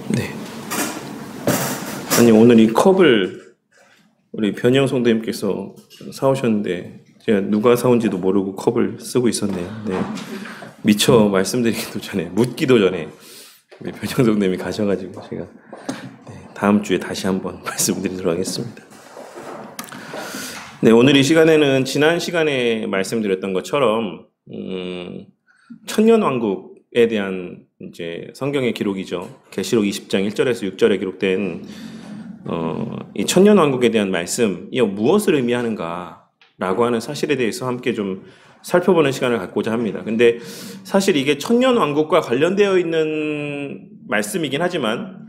네. 아니, 오늘 이 컵을 우리 변영 성도님께서 사오셨는데 제가 누가 사온지도 모르고 컵을 쓰고 있었네요. 네. 미처 말씀드리기도 전에, 묻기도 전에 우리 변영 성도님이 가셔가지고 제가 다음 주에 다시 한번 말씀드리도록 하겠습니다. 네, 오늘 이 시간에는 지난 시간에 말씀드렸던 것처럼 천년왕국에 대한 이제 성경의 기록이죠. 계시록 20장 1절에서 6절에 기록된 이 천년왕국에 대한 말씀이 무엇을 의미하는가라고 하는 사실에 대해서 함께 좀 살펴보는 시간을 갖고자 합니다. 근데 사실 이게 천년왕국과 관련되어 있는 말씀이긴 하지만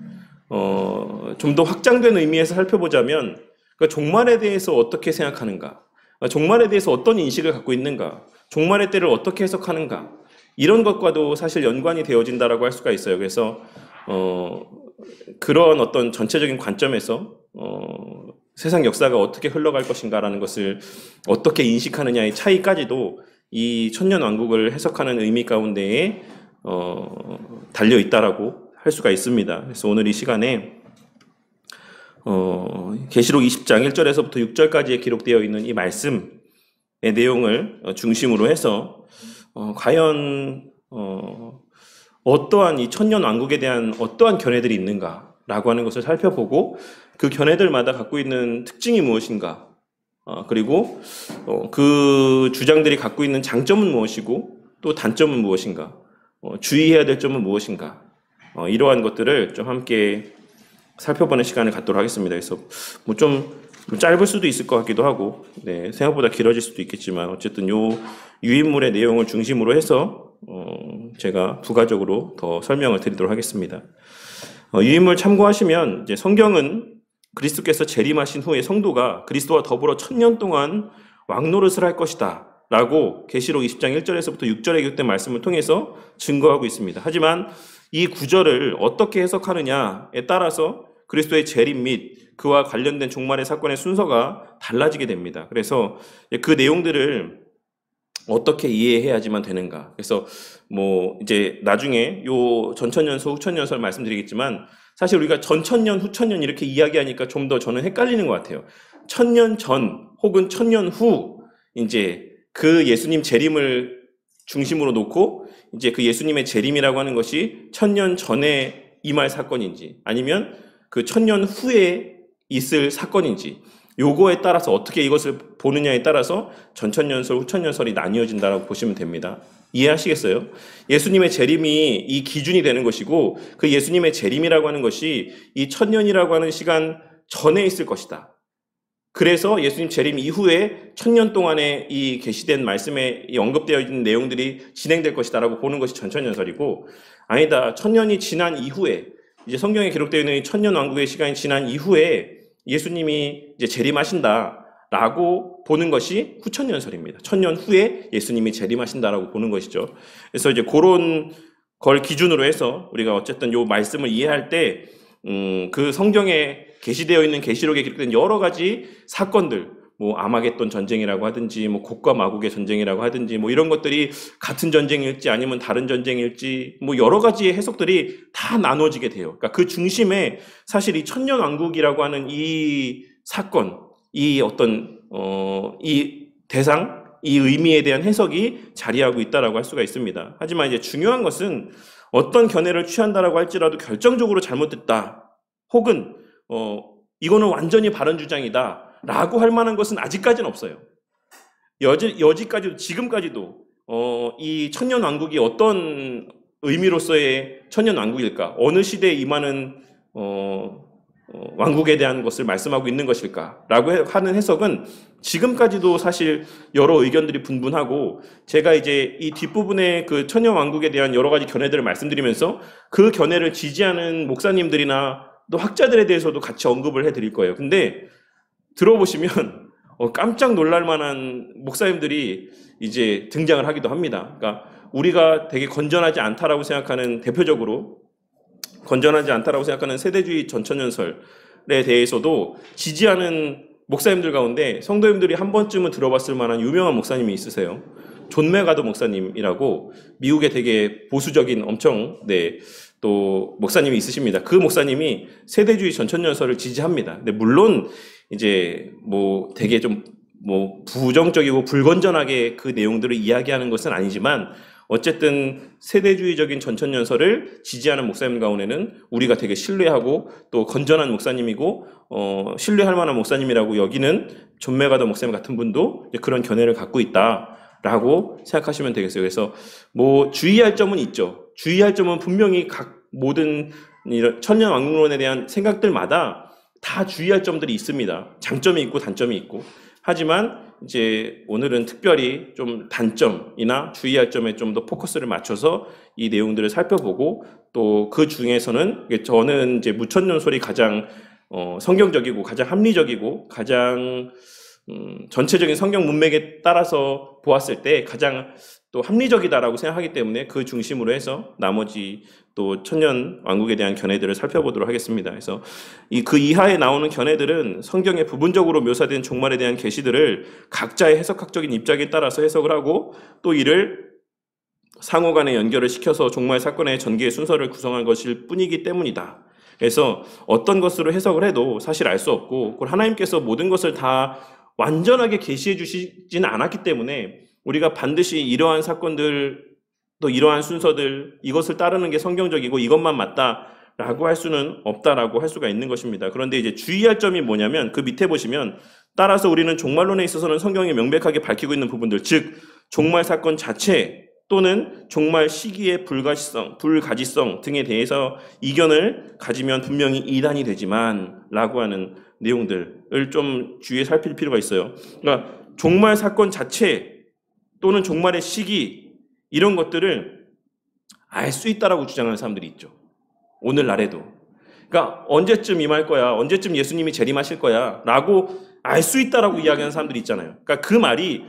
좀 더 확장된 의미에서 살펴보자면 그 종말에 대해서 어떻게 생각하는가, 종말에 대해서 어떤 인식을 갖고 있는가, 종말의 때를 어떻게 해석하는가, 이런 것과도 사실 연관이 되어진다라고 할 수가 있어요. 그래서 그런 어떤 전체적인 관점에서 세상 역사가 어떻게 흘러갈 것인가라는 것을 어떻게 인식하느냐의 차이까지도 이 천년왕국을 해석하는 의미 가운데에 달려 있다라고 할 수가 있습니다. 그래서 오늘 이 시간에 계시록 20장 1절에서부터 6절까지에 기록되어 있는 이 말씀의 내용을 중심으로 해서 과연 어떠한 이 천년왕국에 대한 어떠한 견해들이 있는가라고 하는 것을 살펴보고 그 견해들마다 갖고 있는 특징이 무엇인가, 그리고 그 주장들이 갖고 있는 장점은 무엇이고 또 단점은 무엇인가, 주의해야 될 점은 무엇인가, 이러한 것들을 좀 함께 살펴보는 시간을 갖도록 하겠습니다. 그래서 뭐 좀 짧을 수도 있을 것 같기도 하고, 네, 생각보다 길어질 수도 있겠지만 어쨌든 요 유인물의 내용을 중심으로 해서 제가 부가적으로 더 설명을 드리도록 하겠습니다. 유인물 참고하시면 이제 성경은 그리스도께서 재림하신 후에 성도가 그리스도와 더불어 1000년 동안 왕노릇을 할 것이다 라고 계시록 20장 1절에서부터 6절에 기록된 말씀을 통해서 증거하고 있습니다. 하지만 이 구절을 어떻게 해석하느냐에 따라서 그리스도의 재림 및 그와 관련된 종말의 사건의 순서가 달라지게 됩니다. 그래서 그 내용들을 어떻게 이해해야지만 되는가. 그래서 뭐 이제 나중에 요 전천년서 후천년서를 말씀드리겠지만 사실 우리가 전천년 후천년 이렇게 이야기하니까 좀 더 저는 헷갈리는 것 같아요. 1000년 전 혹은 1000년 후 이제 그 예수님 재림을 중심으로 놓고 이제 그 예수님의 재림이라고 하는 것이 1000년 전에 임할 사건인지 아니면 그 1000년 후에 있을 사건인지 요거에 따라서 어떻게 이것을 보느냐에 따라서 전천년설, 후천년설이 나뉘어진다고 보시면 됩니다. 이해하시겠어요? 예수님의 재림이 이 기준이 되는 것이고 그 예수님의 재림이라고 하는 것이 이 1000년이라고 하는 시간 전에 있을 것이다. 그래서 예수님 재림 이후에 1000년 동안에 이 계시된 말씀에 언급되어 있는 내용들이 진행될 것이다라고 보는 것이 전천년설이고, 아니다, 1000년이 지난 이후에 이제 성경에 기록되어 있는 이 1000년 왕국의 시간이 지난 이후에 예수님이 이제 재림하신다라고 보는 것이 후천년설입니다. 1000년 후에 예수님이 재림하신다라고 보는 것이죠. 그래서 이제 그런 걸 기준으로 해서 우리가 어쨌든 요 말씀을 이해할 때 그 성경에 계시되어 있는 계시록에 기록된 여러 가지 사건들, 뭐 아마겟돈 전쟁이라고 하든지 뭐 곡과 마곡의 전쟁이라고 하든지 뭐 이런 것들이 같은 전쟁일지 아니면 다른 전쟁일지 뭐 여러 가지의 해석들이 다 나눠지게 돼요. 그러니까 그 중심에 사실 이 천년왕국이라고 하는 이 사건, 이 어떤 이 대상, 이 의미에 대한 해석이 자리하고 있다라고 할 수가 있습니다. 하지만 이제 중요한 것은 어떤 견해를 취한다라고 할지라도 결정적으로 잘못됐다, 혹은 이거는 완전히 바른 주장이다 라고 할 만한 것은 아직까지는 없어요. 여지까지도, 지금까지도 이 천년왕국이 어떤 의미로서의 천년왕국일까, 어느 시대에 임하는 왕국에 대한 것을 말씀하고 있는 것일까 라고 하는 해석은 지금까지도 사실 여러 의견들이 분분하고, 제가 이제 이 뒷부분에 그 천년왕국에 대한 여러 가지 견해들을 말씀드리면서 그 견해를 지지하는 목사님들이나 또 학자들에 대해서도 같이 언급을 해드릴 거예요. 근데 들어보시면 깜짝 놀랄 만한 목사님들이 이제 등장을 하기도 합니다. 그러니까 우리가 되게 건전하지 않다라고 생각하는, 대표적으로 건전하지 않다라고 생각하는 세대주의 전천년설에 대해서도 지지하는 목사님들 가운데 성도님들이 한 번쯤은 들어봤을 만한 유명한 목사님이 있으세요. 존 메가더 목사님이라고 미국의 되게 보수적인 엄청 또 목사님이 있으십니다. 그 목사님이 세대주의 전천년설을 지지합니다. 근데 물론 이제 되게 좀 부정적이고 불건전하게 그 내용들을 이야기하는 것은 아니지만 어쨌든 세대주의적인 전천년설을 지지하는 목사님 가운데는 우리가 되게 신뢰하고 또 건전한 목사님이고 신뢰할 만한 목사님이라고 여기는 존 메가더 목사님 같은 분도 그런 견해를 갖고 있다라고 생각하시면 되겠어요. 그래서 주의할 점은 있죠. 주의할 점은 분명히 각 모든 이런 천년왕국론에 대한 생각들마다 다 주의할 점들이 있습니다. 장점이 있고 단점이 있고. 하지만 이제 오늘은 특별히 좀 단점이나 주의할 점에 좀 더 포커스를 맞춰서 이 내용들을 살펴보고 또 그 중에서는 저는 이제 무천년설이 가장 성경적이고 가장 합리적이고 가장 전체적인 성경 문맥에 따라서 보았을 때 가장 또 합리적이다라고 생각하기 때문에 그 중심으로 해서 나머지 또 천년 왕국에 대한 견해들을 살펴보도록 하겠습니다. 그래서 그 이하에 나오는 견해들은 성경에 부분적으로 묘사된 종말에 대한 계시들을 각자의 해석학적인 입장에 따라서 해석을 하고 또 이를 상호간에 연결을 시켜서 종말 사건의 전개의 순서를 구성한 것일 뿐이기 때문이다. 그래서 어떤 것으로 해석을 해도 사실 알 수 없고 그걸 하나님께서 모든 것을 다 완전하게 계시해 주시지는 않았기 때문에 우리가 반드시 이러한 사건들 또 이러한 순서들 이것을 따르는 게 성경적이고 이것만 맞다라고 할 수는 없다라고 할 수가 있는 것입니다. 그런데 이제 주의할 점이 뭐냐면 그 밑에 보시면 따라서 우리는 종말론에 있어서는 성경이 명백하게 밝히고 있는 부분들 즉 종말 사건 자체 또는 종말 시기의 불가지성 등에 대해서 이견을 가지면 분명히 이단이 되지만 라고 하는 내용들을 좀 주의해 살필 필요가 있어요. 그러니까 종말 사건 자체 또는 종말의 시기 이런 것들을 알 수 있다라고 주장하는 사람들이 있죠. 오늘날에도. 그러니까 언제쯤 임할 거야, 언제쯤 예수님이 재림하실 거야 라고 알 수 있다라고 이야기하는 사람들이 있잖아요. 그러니까 그 말이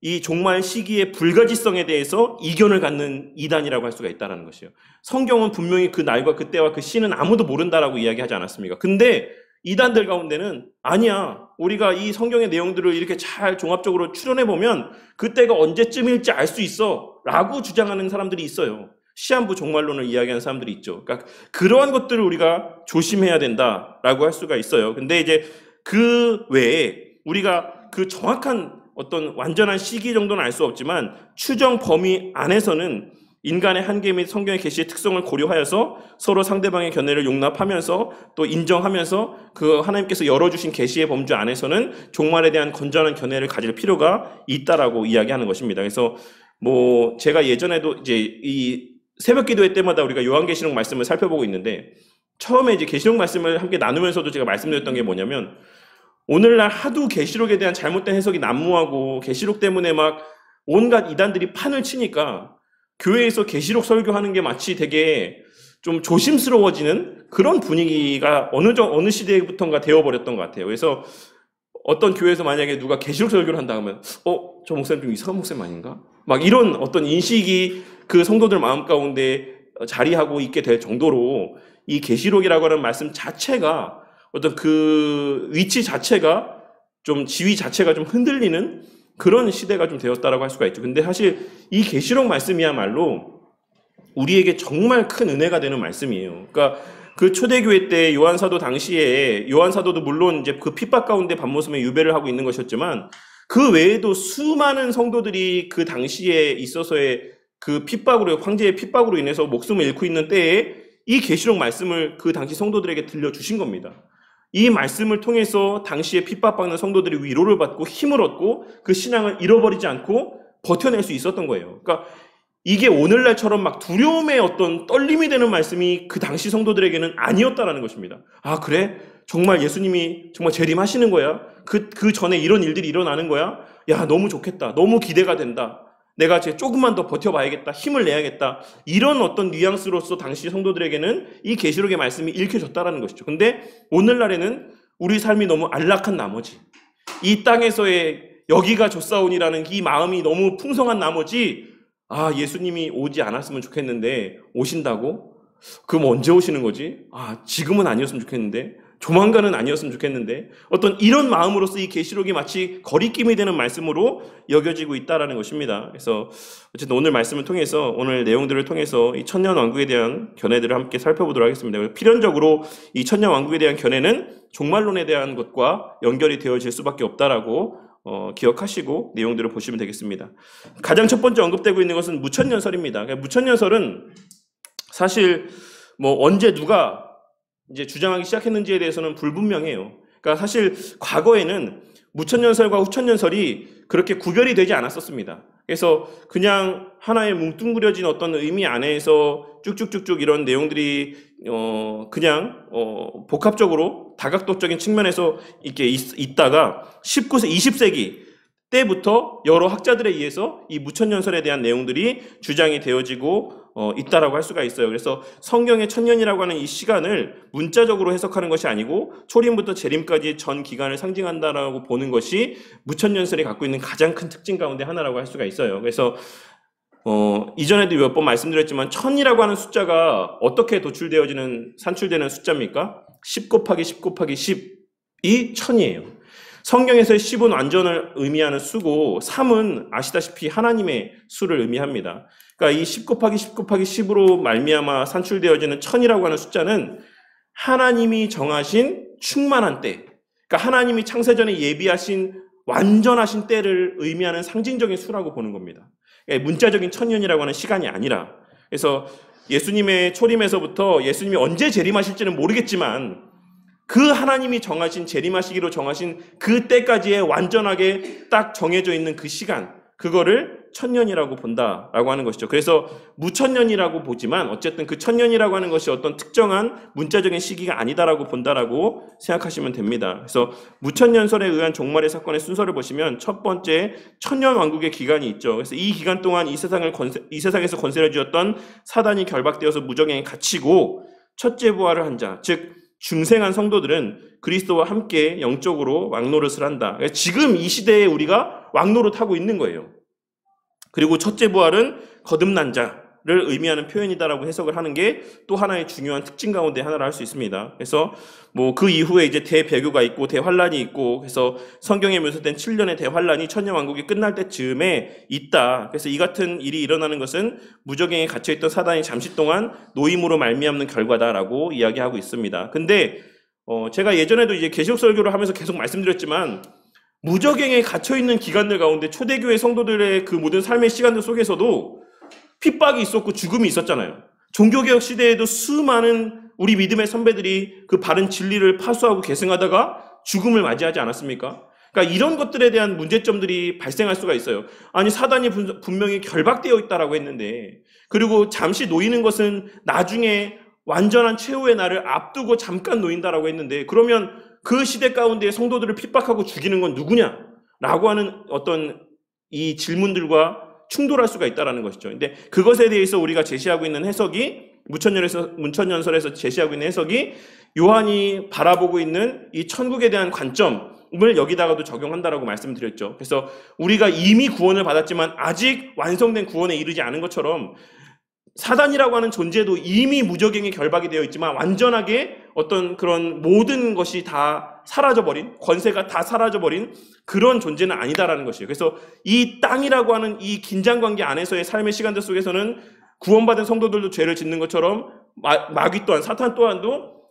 이 종말 시기의 불가지성에 대해서 이견을 갖는 이단이라고 할 수가 있다는 것이에요. 성경은 분명히 그 날과 그 때와 그 시는 아무도 모른다라고 이야기하지 않았습니까? 근데 이단들 가운데는 아니야. 우리가 이 성경의 내용들을 이렇게 잘 종합적으로 추론해보면 그때가 언제쯤일지 알 수 있어 라고 주장하는 사람들이 있어요. 시한부 종말론을 이야기하는 사람들이 있죠. 그러니까 그러한 것들을 우리가 조심해야 된다라고 할 수가 있어요. 근데 이제 그 외에 우리가 그 정확한 어떤 완전한 시기 정도는 알 수 없지만 추정 범위 안에서는 인간의 한계 및 성경의 계시의 특성을 고려하여서 서로 상대방의 견해를 용납하면서 또 인정하면서 그 하나님께서 열어주신 계시의 범주 안에서는 종말에 대한 건전한 견해를 가질 필요가 있다라고 이야기하는 것입니다. 그래서 제가 예전에도 이제 이 새벽 기도회 때마다 우리가 요한계시록 말씀을 살펴보고 있는데 처음에 이제 계시록 말씀을 함께 나누면서도 제가 말씀드렸던 게 뭐냐면 오늘날 하도 계시록에 대한 잘못된 해석이 난무하고 계시록 때문에 막 온갖 이단들이 판을 치니까 교회에서 계시록 설교하는 게 마치 되게 좀 조심스러워지는 그런 분위기가 어느 시대부터인가 되어버렸던 것 같아요. 그래서 어떤 교회에서 만약에 누가 계시록 설교를 한다 하면 저 목사님 좀 이상한 목사님 아닌가? 막 이런 어떤 인식이 그 성도들 마음 가운데 자리하고 있게 될 정도로 이 계시록이라고 하는 말씀 자체가 어떤 그 위치 자체가 좀 지위 자체가 좀 흔들리는 그런 시대가 좀 되었다라고 할 수가 있죠. 근데 사실 이 계시록 말씀이야말로 우리에게 정말 큰 은혜가 되는 말씀이에요. 그러니까 그 초대교회 때 요한사도 당시에 요한사도도 물론 이제 그 핍박 가운데 밤모섬에 유배를 하고 있는 것이었지만 그 외에도 수많은 성도들이 그 당시에 있어서의 그 핍박으로 황제의 핍박으로 인해서 목숨을 잃고 있는 때에 이 계시록 말씀을 그 당시 성도들에게 들려주신 겁니다. 이 말씀을 통해서 당시에 핍박받는 성도들이 위로를 받고 힘을 얻고 그 신앙을 잃어버리지 않고 버텨낼 수 있었던 거예요. 그러니까 이게 오늘날처럼 막 두려움의 어떤 떨림이 되는 말씀이 그 당시 성도들에게는 아니었다라는 것입니다. 아, 그래? 정말 예수님이 정말 재림하시는 거야? 그 전에 이런 일들이 일어나는 거야? 야, 너무 좋겠다. 너무 기대가 된다. 내가 이제 조금만 더 버텨봐야겠다. 힘을 내야겠다. 이런 어떤 뉘앙스로서 당시 성도들에게는 이 계시록의 말씀이 읽혀졌다라는 것이죠. 근데 오늘날에는 우리 삶이 너무 안락한 나머지 이 땅에서의 여기가 좋사온이라는 이 마음이 너무 풍성한 나머지 예수님이 오지 않았으면 좋겠는데 오신다고? 그럼 언제 오시는 거지? 지금은 아니었으면 좋겠는데 조만간은 아니었으면 좋겠는데 어떤 이런 마음으로서 이 계시록이 마치 거리낌이 되는 말씀으로 여겨지고 있다라는 것입니다. 그래서 어쨌든 오늘 말씀을 통해서 오늘 내용들을 통해서 이 천년 왕국에 대한 견해들을 함께 살펴보도록 하겠습니다. 필연적으로 이 천년 왕국에 대한 견해는 종말론에 대한 것과 연결이 되어질 수밖에 없다라고 기억하시고 내용들을 보시면 되겠습니다. 가장 첫 번째 언급되고 있는 것은 무천년설입니다. 그러니까 무천년설은 사실 뭐 언제 누가 이제 주장하기 시작했는지에 대해서는 불분명해요. 그러니까 사실 과거에는 무천년설과 후천년설이 그렇게 구별이 되지 않았었습니다. 그래서 그냥 하나의 뭉뚱그려진 어떤 의미 안에서 쭉쭉쭉쭉 이런 내용들이 그냥 복합적으로 다각도적인 측면에서 이렇게 있다가 19세, 20세기 때부터 여러 학자들에 의해서 이 무천년설에 대한 내용들이 주장이 되어지고 있다라고 할 수가 있어요. 그래서 성경의 천년이라고 하는 이 시간을 문자적으로 해석하는 것이 아니고 초림부터 재림까지 전 기간을 상징한다라고 보는 것이 무천년설이 갖고 있는 가장 큰 특징 가운데 하나라고 할 수가 있어요. 그래서 이전에도 몇 번 말씀드렸지만 천이라고 하는 숫자가 어떻게 산출되는 숫자입니까? 10 곱하기 10 곱하기 10이 천이에요. 성경에서의 10은 완전을 의미하는 수고 3은 아시다시피 하나님의 수를 의미합니다. 그러니까 이 10 곱하기 10 곱하기 10으로 말미암아 산출되어지는 천이라고 하는 숫자는 하나님이 정하신 충만한 때, 그러니까 하나님이 창세전에 예비하신 완전하신 때를 의미하는 상징적인 수라고 보는 겁니다. 그러니까 문자적인 천년이라고 하는 시간이 아니라, 그래서 예수님의 초림에서부터 예수님이 언제 재림하실지는 모르겠지만 그 하나님이 재림하시기로 정하신 그 때까지의 완전하게 딱 정해져 있는 그 시간, 그거를 천년이라고 본다라고 하는 것이죠. 그래서 무천년이라고 보지만 어쨌든 그 천년이라고 하는 것이 어떤 특정한 문자적인 시기가 아니다라고 본다라고 생각하시면 됩니다. 그래서 무천년설에 의한 종말의 사건의 순서를 보시면 첫 번째 천년 왕국의 기간이 있죠. 그래서 이 기간 동안 이 세상에서 권세를 쥐었던 사단이 결박되어서 무저갱에 갇히고 첫째 부활을 한 자, 즉 중생한 성도들은 그리스도와 함께 영적으로 왕노릇을 한다. 지금 이 시대에 우리가 왕노릇하고 있는 거예요. 그리고 첫째 부활은 거듭난 자를 의미하는 표현이다라고 해석을 하는 게 또 하나의 중요한 특징 가운데 하나를 할 수 있습니다. 그래서 뭐 그 이후에 이제 대배교가 있고 대환란이 있고, 그래서 성경에 묘사된 7년의 대환란이 천년 왕국이 끝날 때쯤에 있다. 그래서 이 같은 일이 일어나는 것은 무저갱에 갇혀있던 사단이 잠시 동안 노임으로 말미암는 결과다라고 이야기하고 있습니다. 근데 제가 예전에도 이제 계시록 설교를 하면서 계속 말씀드렸지만 무저갱에 갇혀있는 기간들 가운데 초대교회 성도들의 그 모든 삶의 시간들 속에서도 핍박이 있었고 죽음이 있었잖아요. 종교개혁 시대에도 수많은 우리 믿음의 선배들이 그 바른 진리를 파수하고 계승하다가 죽음을 맞이하지 않았습니까? 그러니까 이런 것들에 대한 문제점들이 발생할 수가 있어요. 아니, 사단이 분명히 결박되어 있다라고 했는데, 그리고 잠시 놓이는 것은 나중에 완전한 최후의 날을 앞두고 잠깐 놓인다라고 했는데, 그러면 그 시대 가운데 성도들을 핍박하고 죽이는 건 누구냐? 라고 하는 어떤 이 질문들과 충돌할 수가 있다는 것이죠. 근데 그것에 대해서 우리가 제시하고 있는 해석이 문천년설에서 제시하고 있는 해석이 요한이 바라보고 있는 이 천국에 대한 관점을 여기다가도 적용한다라고 말씀드렸죠. 그래서 우리가 이미 구원을 받았지만 아직 완성된 구원에 이르지 않은 것처럼 사단이라고 하는 존재도 이미 무저갱에 결박이 되어 있지만 완전하게 어떤 그런 모든 것이 다 사라져버린, 권세가 다 사라져버린 그런 존재는 아니다라는 것이에요. 그래서 이 땅이라고 하는 이 긴장관계 안에서의 삶의 시간들 속에서는 구원받은 성도들도 죄를 짓는 것처럼 마귀 또한, 사탄 또한도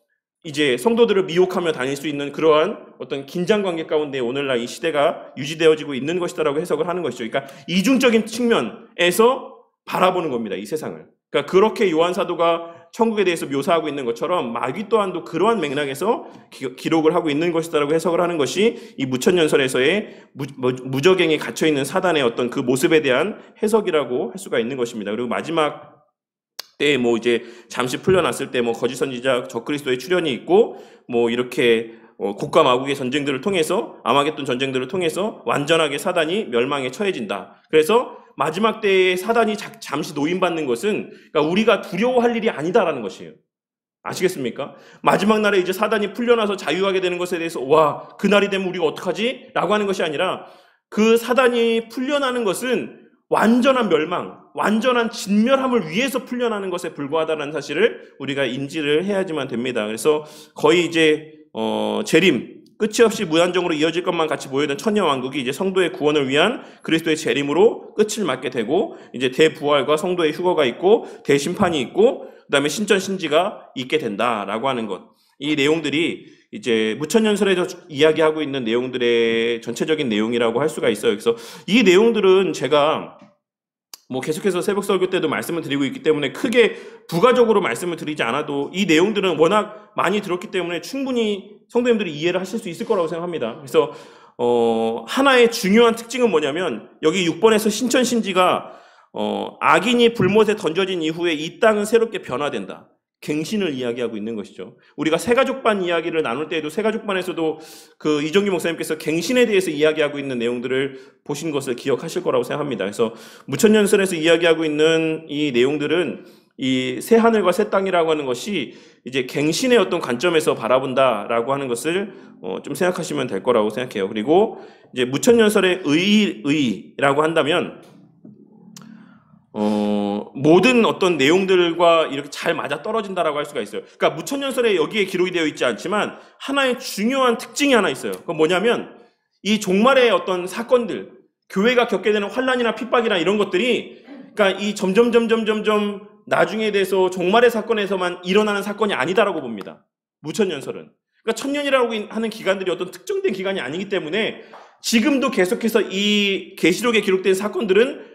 이제 성도들을 미혹하며 다닐 수 있는 그러한 어떤 긴장관계 가운데 오늘날 이 시대가 유지되어지고 있는 것이다라고 해석을 하는 것이죠. 그러니까 이중적인 측면에서 바라보는 겁니다, 이 세상을. 그러니까 그렇게 요한 사도가 천국에 대해서 묘사하고 있는 것처럼 마귀 또한도 그러한 맥락에서 기록을 하고 있는 것이다라고 해석을 하는 것이 이 무천년설에서의 무저갱에 갇혀 있는 사단의 어떤 그 모습에 대한 해석이라고 할 수가 있는 것입니다. 그리고 마지막 때 뭐 이제 잠시 풀려났을 때 뭐 거짓 선지자 적그리스도의 출현이 있고 뭐 이렇게 곡과 마곡의 전쟁들을 통해서, 아마겟돈 전쟁들을 통해서 완전하게 사단이 멸망에 처해진다. 그래서 마지막 때에 사단이 잠시 노임받는 것은 그러니까 우리가 두려워할 일이 아니다라는 것이에요. 아시겠습니까? 마지막 날에 이제 사단이 풀려나서 자유하게 되는 것에 대해서 와, 그날이 되면 우리가 어떡하지? 라고 하는 것이 아니라 그 사단이 풀려나는 것은 완전한 멸망, 완전한 진멸함을 위해서 풀려나는 것에 불과하다는 사실을 우리가 인지를 해야지만 됩니다. 그래서 거의 이제 재림, 끝이 없이 무한정으로 이어질 것만 같이 보이던 천년왕국이 이제 성도의 구원을 위한 그리스도의 재림으로 끝을 맞게 되고, 이제 대부활과 성도의 휴거가 있고 대심판이 있고 그다음에 신천신지가 있게 된다라고 하는 것. 이 내용들이 이제 무천년설에서 이야기하고 있는 내용들의 전체적인 내용이라고 할 수가 있어요. 그래서 이 내용들은 제가 계속해서 새벽 설교 때도 말씀을 드리고 있기 때문에 크게 부가적으로 말씀을 드리지 않아도 이 내용들은 워낙 많이 들었기 때문에 충분히 성도님들이 이해를 하실 수 있을 거라고 생각합니다. 그래서 하나의 중요한 특징은 뭐냐면, 여기 6번에서 신천신지가 악인이 불못에 던져진 이후에 이 땅은 새롭게 변화된다. 갱신을 이야기하고 있는 것이죠. 우리가 새가족반 이야기를 나눌 때에도 새가족반에서도 그 이정규 목사님께서 갱신에 대해서 이야기하고 있는 내용들을 보신 것을 기억하실 거라고 생각합니다. 그래서 무천년설에서 이야기하고 있는 이 내용들은 이 새 하늘과 새 땅이라고 하는 것이 이제 갱신의 어떤 관점에서 바라본다라고 하는 것을 좀 생각하시면 될 거라고 생각해요. 그리고 이제 무천년설의 의라고 한다면 모든 어떤 내용들과 이렇게 잘 맞아 떨어진다라고 할 수가 있어요. 그러니까 무천년설에 여기에 기록이 되어 있지 않지만 하나의 중요한 특징이 하나 있어요. 그건 뭐냐면, 이 종말의 어떤 사건들, 교회가 겪게 되는 환난이나 핍박이나 이런 것들이, 그러니까 이 점점 나중에 돼서 종말의 사건에서만 일어나는 사건이 아니다라고 봅니다. 무천년설은. 그러니까 천년이라고 하는 기간들이 어떤 특정된 기간이 아니기 때문에 지금도 계속해서 이 계시록에 기록된 사건들은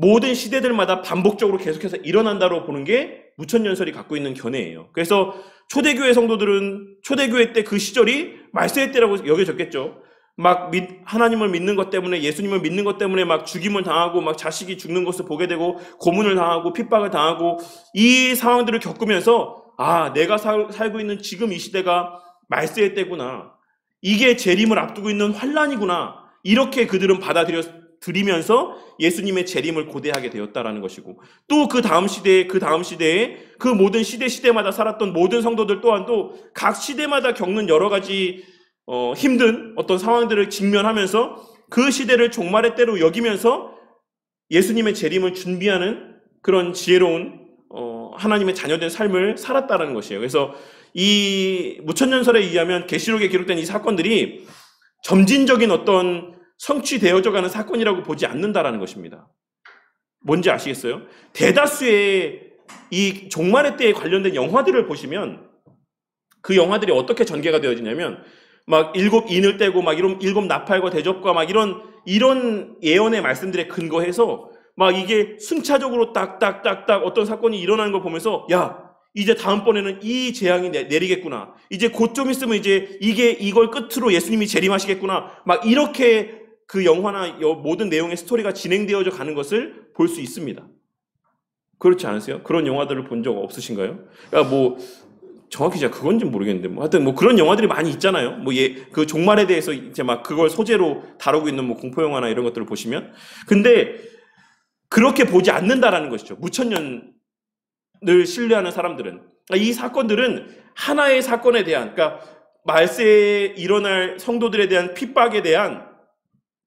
모든 시대들마다 반복적으로 계속해서 일어난다고 보는 게 무천년설이 갖고 있는 견해예요. 그래서 초대교회 성도들은 초대교회 때 그 시절이 말세의 때라고 여겨졌겠죠. 막 하나님을 믿는 것 때문에, 예수님을 믿는 것 때문에 막 죽임을 당하고 막 자식이 죽는 것을 보게 되고 고문을 당하고 핍박을 당하고 이 상황들을 겪으면서, 아, 내가 살고 있는 지금 이 시대가 말세의 때구나, 이게 재림을 앞두고 있는 환난이구나, 이렇게 그들은 받아들이면서 예수님의 재림을 고대하게 되었다라는 것이고, 또 그 다음 시대에 그 모든 시대마다 살았던 모든 성도들 또한도 각 시대마다 겪는 여러 가지 힘든 어떤 상황들을 직면하면서 그 시대를 종말의 때로 여기면서 예수님의 재림을 준비하는 그런 지혜로운 하나님의 자녀된 삶을 살았다는 것이에요. 그래서 이 무천년설에 의하면 계시록에 기록된 이 사건들이 점진적인 어떤 성취되어져 가는 사건이라고 보지 않는다라는 것입니다. 뭔지 아시겠어요? 대다수의 이 종말의 때에 관련된 영화들을 보시면 그 영화들이 어떻게 전개가 되어지냐면, 막 일곱 인을 떼고 막 이런 일곱 나팔과 대접과 막 이런 예언의 말씀들에 근거해서 막 이게 순차적으로 딱딱딱딱 어떤 사건이 일어나는 걸 보면서, 야, 이제 다음번에는 이 재앙이 내리겠구나, 이제 곧 좀 있으면 이제 이걸 끝으로 예수님이 재림하시겠구나, 막 이렇게 그 영화나 모든 내용의 스토리가 진행되어져 가는 것을 볼 수 있습니다. 그렇지 않으세요? 그런 영화들을 본 적 없으신가요? 그러니까 정확히 제가 그건지 모르겠는데, 하여튼 그런 영화들이 많이 있잖아요. 그 종말에 대해서 이제 막 그걸 소재로 다루고 있는 공포 영화나 이런 것들을 보시면. 근데 그렇게 보지 않는다라는 것이죠. 무천년을 신뢰하는 사람들은. 이 사건들은 하나의 사건에 대한, 그러니까 말세에 일어날 성도들에 대한 핍박에 대한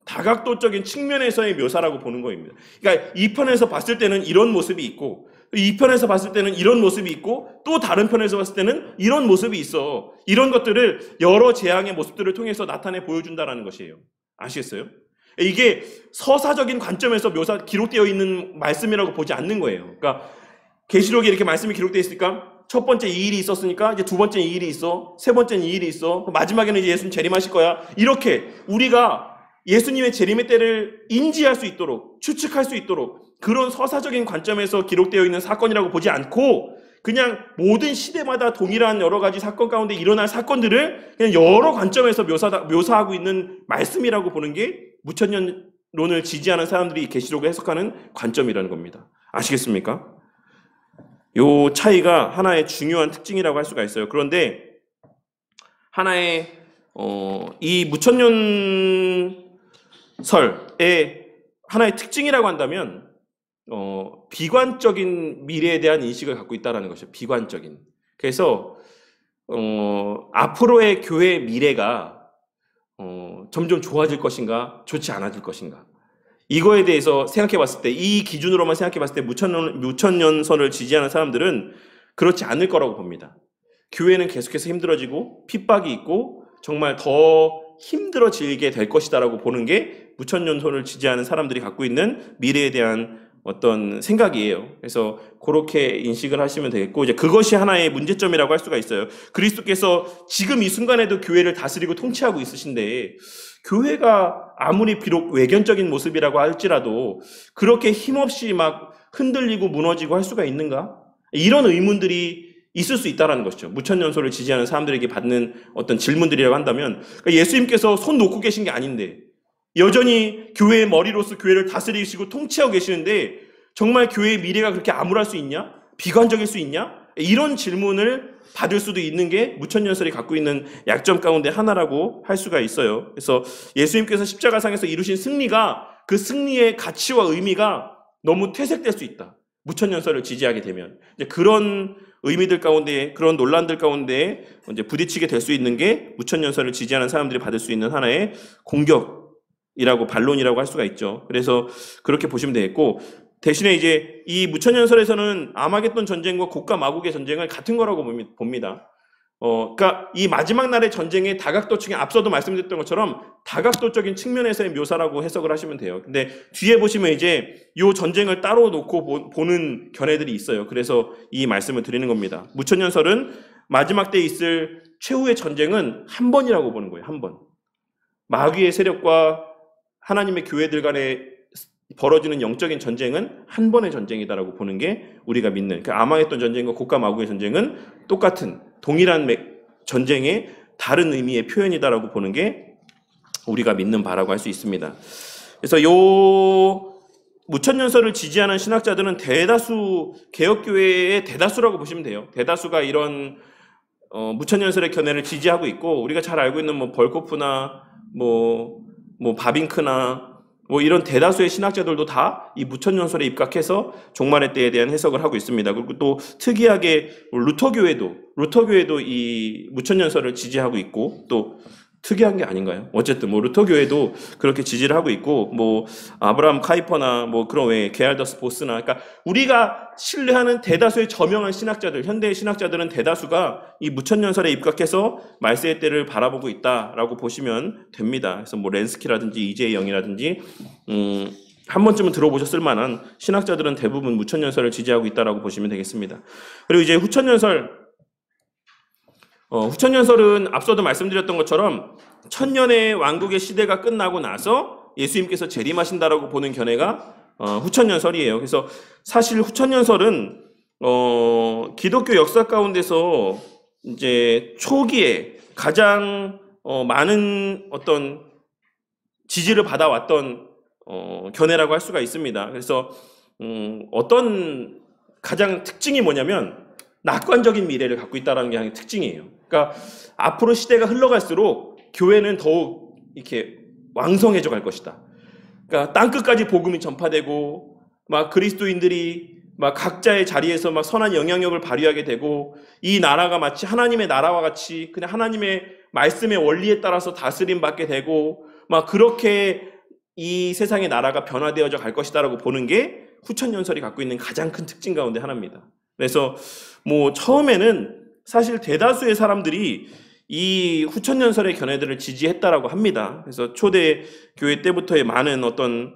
다각도적인 측면에서의 묘사라고 보는 겁니다. 그러니까 이 편에서 봤을 때는 이런 모습이 있고, 이 편에서 봤을 때는 이런 모습이 있고, 또 다른 편에서 봤을 때는 이런 모습이 있어. 이런 것들을 여러 재앙의 모습들을 통해서 나타내 보여준다는 것이에요. 아시겠어요? 이게 서사적인 관점에서 기록되어 있는 말씀이라고 보지 않는 거예요. 그러니까 계시록에 이렇게 말씀이 기록되어 있으니까 첫 번째 이 일이 있었으니까 이제 두 번째 이 일이 있어, 세 번째는 이 일이 있어, 마지막에는 이제 예수님 재림하실 거야. 이렇게 우리가 예수님의 재림의 때를 인지할 수 있도록, 추측할 수 있도록 그런 서사적인 관점에서 기록되어 있는 사건이라고 보지 않고, 그냥 모든 시대마다 동일한 여러 가지 사건 가운데 일어날 사건들을 그냥 여러 관점에서 묘사하고 있는 말씀이라고 보는 게 무천년론을 지지하는 사람들이 계시록을 해석하는 관점이라는 겁니다. 아시겠습니까? 요 차이가 하나의 중요한 특징이라고 할 수가 있어요. 그런데 하나의 이 무천년설의 하나의 특징이라고 한다면 비관적인 미래에 대한 인식을 갖고 있다는 것이죠. 비관적인. 그래서 앞으로의 교회의 미래가 점점 좋아질 것인가, 좋지 않아질 것인가, 이거에 대해서 생각해 봤을 때, 이 기준으로만 생각해 봤을 때 무천년설을 지지하는 사람들은 그렇지 않을 거라고 봅니다. 교회는 계속해서 힘들어지고 핍박이 있고 정말 더 힘들어지게 될 것이다라고 보는 게 무천년설을 지지하는 사람들이 갖고 있는 미래에 대한 어떤 생각이에요. 그래서 그렇게 인식을 하시면 되겠고, 이제 그것이 하나의 문제점이라고 할 수가 있어요. 그리스도께서 지금 이 순간에도 교회를 다스리고 통치하고 있으신데, 교회가 아무리 비록 외견적인 모습이라고 할지라도 그렇게 힘없이 막 흔들리고 무너지고 할 수가 있는가? 이런 의문들이 있을 수 있다는 것이죠. 무천년설을 지지하는 사람들에게 받는 어떤 질문들이라고 한다면, 그러니까 예수님께서 손 놓고 계신 게 아닌데 여전히 교회의 머리로서 교회를 다스리시고 통치하고 계시는데 정말 교회의 미래가 그렇게 암울할 수 있냐? 비관적일 수 있냐? 이런 질문을 받을 수도 있는 게 무천년설이 갖고 있는 약점 가운데 하나라고 할 수가 있어요. 그래서 예수님께서 십자가상에서 이루신 승리가, 그 승리의 가치와 의미가 너무 퇴색될 수 있다. 무천년설을 지지하게 되면 이제 그런 의미들 가운데, 그런 논란들 가운데 이제 부딪히게 될 수 있는 게 무천년설을 지지하는 사람들이 받을 수 있는 하나의 공격이라고, 반론이라고 할 수가 있죠. 그래서 그렇게 보시면 되겠고, 대신에 이제 이 무천년설에서는 아마겟돈 전쟁과 곡과 마곡의 전쟁을 같은 거라고 봅니다. 그러니까 이 마지막 날의 전쟁의 다각도적인, 앞서도 말씀드렸던 것처럼 다각도적인 측면에서의 묘사라고 해석을 하시면 돼요. 근데 뒤에 보시면 이제 이 전쟁을 따로 놓고 보는 견해들이 있어요. 그래서 이 말씀을 드리는 겁니다. 무천년설은 마지막 때에 있을 최후의 전쟁은 한 번이라고 보는 거예요. 한 번. 마귀의 세력과 하나님의 교회들 간에 벌어지는 영적인 전쟁은 한 번의 전쟁이다라고 보는 게 우리가 믿는, 그 아마겟돈 전쟁과 곡과 마곡의 전쟁은 똑같은 동일한 전쟁의 다른 의미의 표현이다라고 보는 게 우리가 믿는 바라고 할 수 있습니다. 그래서 요 무천년설을 지지하는 신학자들은 대다수, 개혁교회의 대다수라고 보시면 돼요. 대다수가 이런 무천년설의 견해를 지지하고 있고, 우리가 잘 알고 있는 뭐 벌코프나 뭐 바빙크나 뭐 이런 대다수의 신학자들도 다 이 무천년설에 입각해서 종말의 때에 대한 해석을 하고 있습니다. 그리고 또 특이하게 루터교회도 이 무천년설을 지지하고 있고, 또 특이한 게 아닌가요? 어쨌든 뭐 루터교회도 그렇게 지지를 하고 있고, 뭐 아브라함 카이퍼나 뭐 그런 외에 게알더스 보스나, 그러니까 우리가 신뢰하는 대다수의 저명한 신학자들, 현대의 신학자들은 대다수가 이 무천년설에 입각해서 말세의 때를 바라보고 있다라고 보시면 됩니다. 그래서 뭐 렌스키라든지 이재희 영이라든지 한 번쯤은 들어보셨을 만한 신학자들은 대부분 무천년설을 지지하고 있다라고 보시면 되겠습니다. 그리고 이제 후천년설은 앞서도 말씀드렸던 것처럼 천년의 왕국의 시대가 끝나고 나서 예수님께서 재림하신다라고 보는 견해가 후천년설이에요. 그래서 사실 후천년설은 기독교 역사 가운데서 이제 초기에 가장 많은 어떤 지지를 받아왔던 견해라고 할 수가 있습니다. 그래서 어떤 가장 특징이 뭐냐면 낙관적인 미래를 갖고 있다는 게 특징이에요. 그러니까 앞으로 시대가 흘러갈수록 교회는 더욱 이렇게 왕성해져 갈 것이다. 그러니까 땅끝까지 복음이 전파되고, 막 그리스도인들이 막 각자의 자리에서 막 선한 영향력을 발휘하게 되고, 이 나라가 마치 하나님의 나라와 같이 그냥 하나님의 말씀의 원리에 따라서 다스림 받게 되고, 막 그렇게 이 세상의 나라가 변화되어져 갈 것이다라고 보는 게 후천년설이 갖고 있는 가장 큰 특징 가운데 하나입니다. 그래서 뭐 처음에는 사실 대다수의 사람들이 이 후천년설의 견해들을 지지했다라고 합니다. 그래서 초대 교회 때부터의 많은 어떤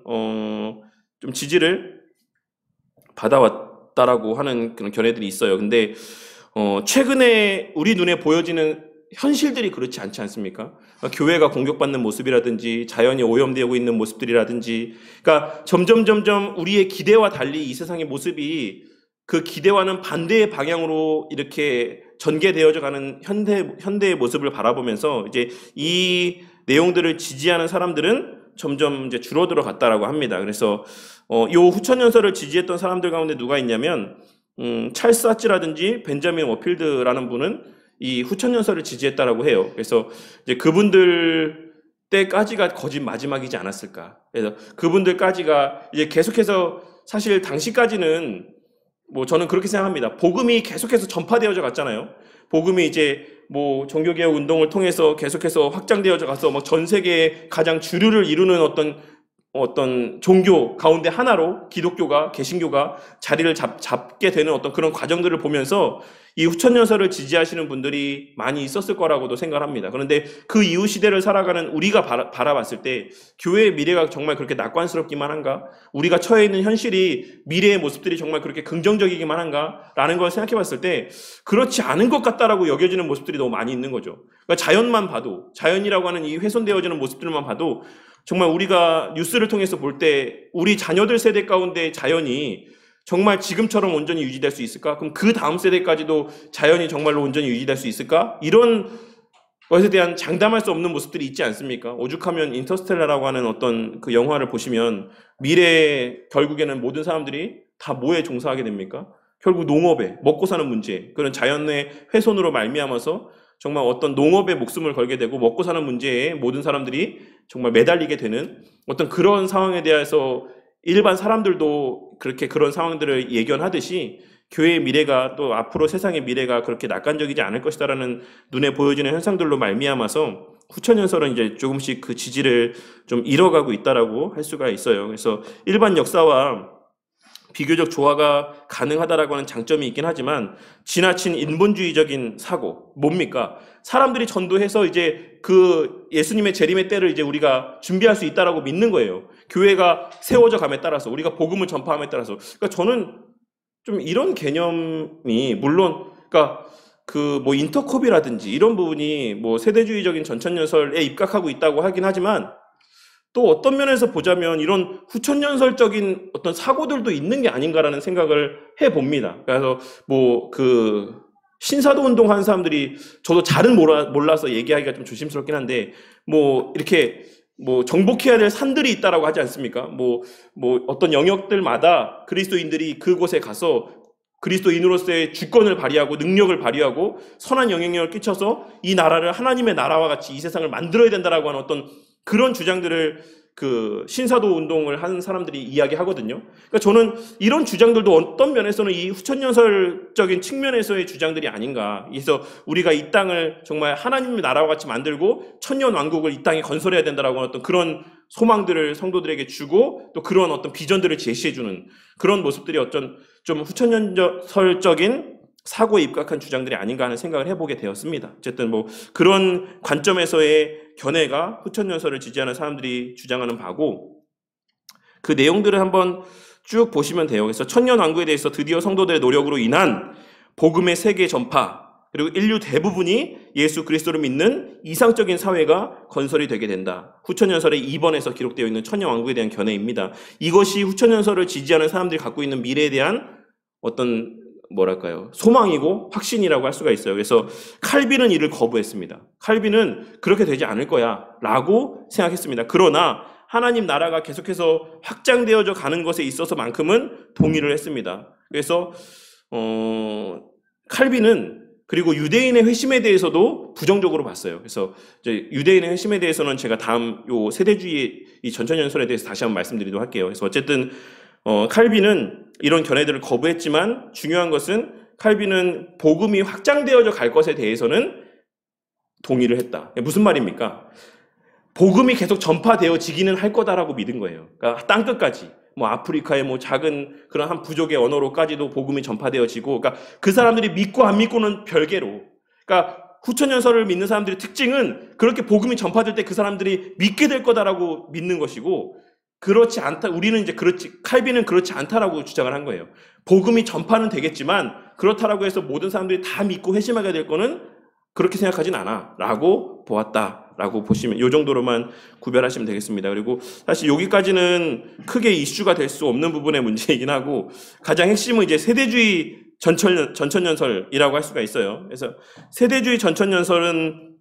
좀 지지를 받아왔다라고 하는 그런 견해들이 있어요. 근데 최근에 우리 눈에 보여지는 현실들이 그렇지 않지 않습니까? 교회가 공격받는 모습이라든지 자연이 오염되고 있는 모습들이라든지, 그러니까 점점 우리의 기대와 달리 이 세상의 모습이 그 기대와는 반대의 방향으로 이렇게 전개되어져 가는 현대의 모습을 바라보면서 이제 이 내용들을 지지하는 사람들은 점점 이제 줄어들어 갔다라고 합니다. 그래서 요 후천년설을 지지했던 사람들 가운데 누가 있냐면 찰스 하치라든지 벤자민 워필드라는 분은 이 후천년설을 지지했다라고 해요. 그래서 이제 그분들 때까지가 거짓 마지막이지 않았을까. 그래서 그분들까지가 이제 계속해서, 사실 당시까지는 뭐 저는 그렇게 생각합니다. 복음이 계속해서 전파되어져 갔잖아요. 복음이 이제 뭐 종교개혁 운동을 통해서 계속해서 확장되어져 가서 뭐 전 세계에 가장 주류를 이루는 어떤 어떤 종교 가운데 하나로 기독교가, 개신교가 자리를 잡게 되는 어떤 그런 과정들을 보면서 이 후천연설을 지지하시는 분들이 많이 있었을 거라고도 생각합니다. 그런데 그 이후 시대를 살아가는 우리가 바라봤을 때 교회의 미래가 정말 그렇게 낙관스럽기만 한가? 우리가 처해 있는 현실이 미래의 모습들이 정말 그렇게 긍정적이기만 한가? 라는 걸 생각해 봤을 때 그렇지 않은 것 같다라고 여겨지는 모습들이 너무 많이 있는 거죠. 그러니까 자연만 봐도, 자연이라고 하는 이 훼손되어지는 모습들만 봐도 정말 우리가 뉴스를 통해서 볼 때 우리 자녀들 세대 가운데 자연이 정말 지금처럼 온전히 유지될 수 있을까? 그럼 그 다음 세대까지도 자연이 정말로 온전히 유지될 수 있을까? 이런 것에 대한 장담할 수 없는 모습들이 있지 않습니까? 오죽하면 인터스텔라라고 하는 어떤 그 영화를 보시면 미래에 결국에는 모든 사람들이 다 뭐에 종사하게 됩니까? 결국 농업에, 먹고 사는 문제, 그런 자연의 훼손으로 말미암아서 정말 어떤 농업에 목숨을 걸게 되고 먹고 사는 문제에 모든 사람들이 정말 매달리게 되는 어떤 그런 상황에 대해서 일반 사람들도 그렇게 그런 상황들을 예견하듯이 교회의 미래가 또 앞으로 세상의 미래가 그렇게 낙관적이지 않을 것이다라는 눈에 보여지는 현상들로 말미암아서 후천연설은 이제 조금씩 그 지지를 좀 잃어가고 있다라고 할 수가 있어요. 그래서 일반 역사와 비교적 조화가 가능하다라고 하는 장점이 있긴 하지만 지나친 인본주의적인 사고, 뭡니까? 사람들이 전도해서 이제 그 예수님의 재림의 때를 이제 우리가 준비할 수 있다라고 믿는 거예요. 교회가 세워져 감에 따라서, 우리가 복음을 전파함에 따라서. 그러니까 저는 좀 이런 개념이 물론, 그러니까 그 뭐 인터컵이라든지 이런 부분이 뭐 세대주의적인 전천연설에 입각하고 있다고 하긴 하지만 또 어떤 면에서 보자면 이런 후천연설적인 어떤 사고들도 있는 게 아닌가라는 생각을 해봅니다. 그래서 뭐 그 신사도 운동하는 사람들이 저도 잘은 몰라서 얘기하기가 좀 조심스럽긴 한데 뭐 이렇게 뭐 정복해야 될 산들이 있다라고 하지 않습니까? 뭐 어떤 영역들마다 그리스도인들이 그곳에 가서 그리스도인으로서의 주권을 발휘하고 능력을 발휘하고 선한 영향력을 끼쳐서 이 나라를 하나님의 나라와 같이 이 세상을 만들어야 된다라고 하는 어떤 그런 주장들을 그 신사도 운동을 하는 사람들이 이야기하거든요. 그러니까 저는 이런 주장들도 어떤 면에서는 이 후천연설적인 측면에서의 주장들이 아닌가. 그래서 우리가 이 땅을 정말 하나님의 나라와 같이 만들고 천년왕국을 이 땅에 건설해야 된다라고 하는 어떤 그런 소망들을 성도들에게 주고 또 그런 어떤 비전들을 제시해주는 그런 모습들이 어떤 좀 후천연설적인 사고에 입각한 주장들이 아닌가 하는 생각을 해보게 되었습니다. 어쨌든 뭐 그런 관점에서의 견해가 후천연설을 지지하는 사람들이 주장하는 바고 그 내용들을 한번 쭉 보시면 돼요. 그래서 천년왕국에 대해서 드디어 성도들의 노력으로 인한 복음의 세계 전파 그리고 인류 대부분이 예수 그리스도를 믿는 이상적인 사회가 건설이 되게 된다. 후천연설의 2번에서 기록되어 있는 천년왕국에 대한 견해입니다. 이것이 후천연설을 지지하는 사람들이 갖고 있는 미래에 대한 어떤 뭐랄까요? 소망이고 확신이라고 할 수가 있어요. 그래서 칼빈은 이를 거부했습니다. 칼빈은 그렇게 되지 않을 거야 라고 생각했습니다. 그러나 하나님 나라가 계속해서 확장되어져 가는 것에 있어서만큼은 동의를 했습니다. 그래서 칼빈은 그리고 유대인의 회심에 대해서도 부정적으로 봤어요. 그래서 이제 유대인의 회심에 대해서는 제가 다음 요 세대주의 이 전천연설에 대해서 다시 한번 말씀드리도록 할게요. 그래서 어쨌든 칼빈은 이런 견해들을 거부했지만 중요한 것은 칼빈은 복음이 확장되어져 갈 것에 대해서는 동의를 했다. 무슨 말입니까? 복음이 계속 전파되어지기는 할 거다라고 믿은 거예요. 그러니까 땅끝까지 뭐 아프리카의 뭐 작은 그런 한 부족의 언어로까지도 복음이 전파되어지고, 그러니까 그 사람들이 믿고 안 믿고는 별개로, 그러니까 후천연설을 믿는 사람들의 특징은 그렇게 복음이 전파될 때 그 사람들이 믿게 될 거다라고 믿는 것이고, 그렇지 않다. 우리는 이제 칼빈은 그렇지 않다라고 주장을 한 거예요. 복음이 전파는 되겠지만 그렇다라고 해서 모든 사람들이 다 믿고 회심하게 될 거는 그렇게 생각하진 않아라고 보았다라고 보시면 이 정도로만 구별하시면 되겠습니다. 그리고 사실 여기까지는 크게 이슈가 될 수 없는 부분의 문제이긴 하고 가장 핵심은 이제 세대주의 전천연설이라고 할 수가 있어요. 그래서 세대주의 전천연설은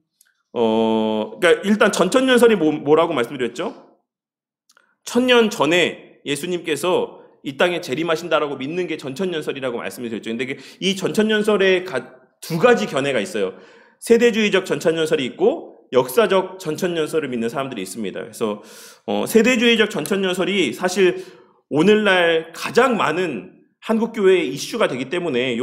그러니까 일단 전천연설이 뭐라고 말씀드렸죠? 1000년 전에 예수님께서 이 땅에 재림하신다라고 믿는 게 전천연설이라고 말씀을 드렸죠. 근데 이 전천연설에 두 가지 견해가 있어요. 세대주의적 전천연설이 있고 역사적 전천연설을 믿는 사람들이 있습니다. 그래서 세대주의적 전천연설이 사실 오늘날 가장 많은 한국교회의 이슈가 되기 때문에 이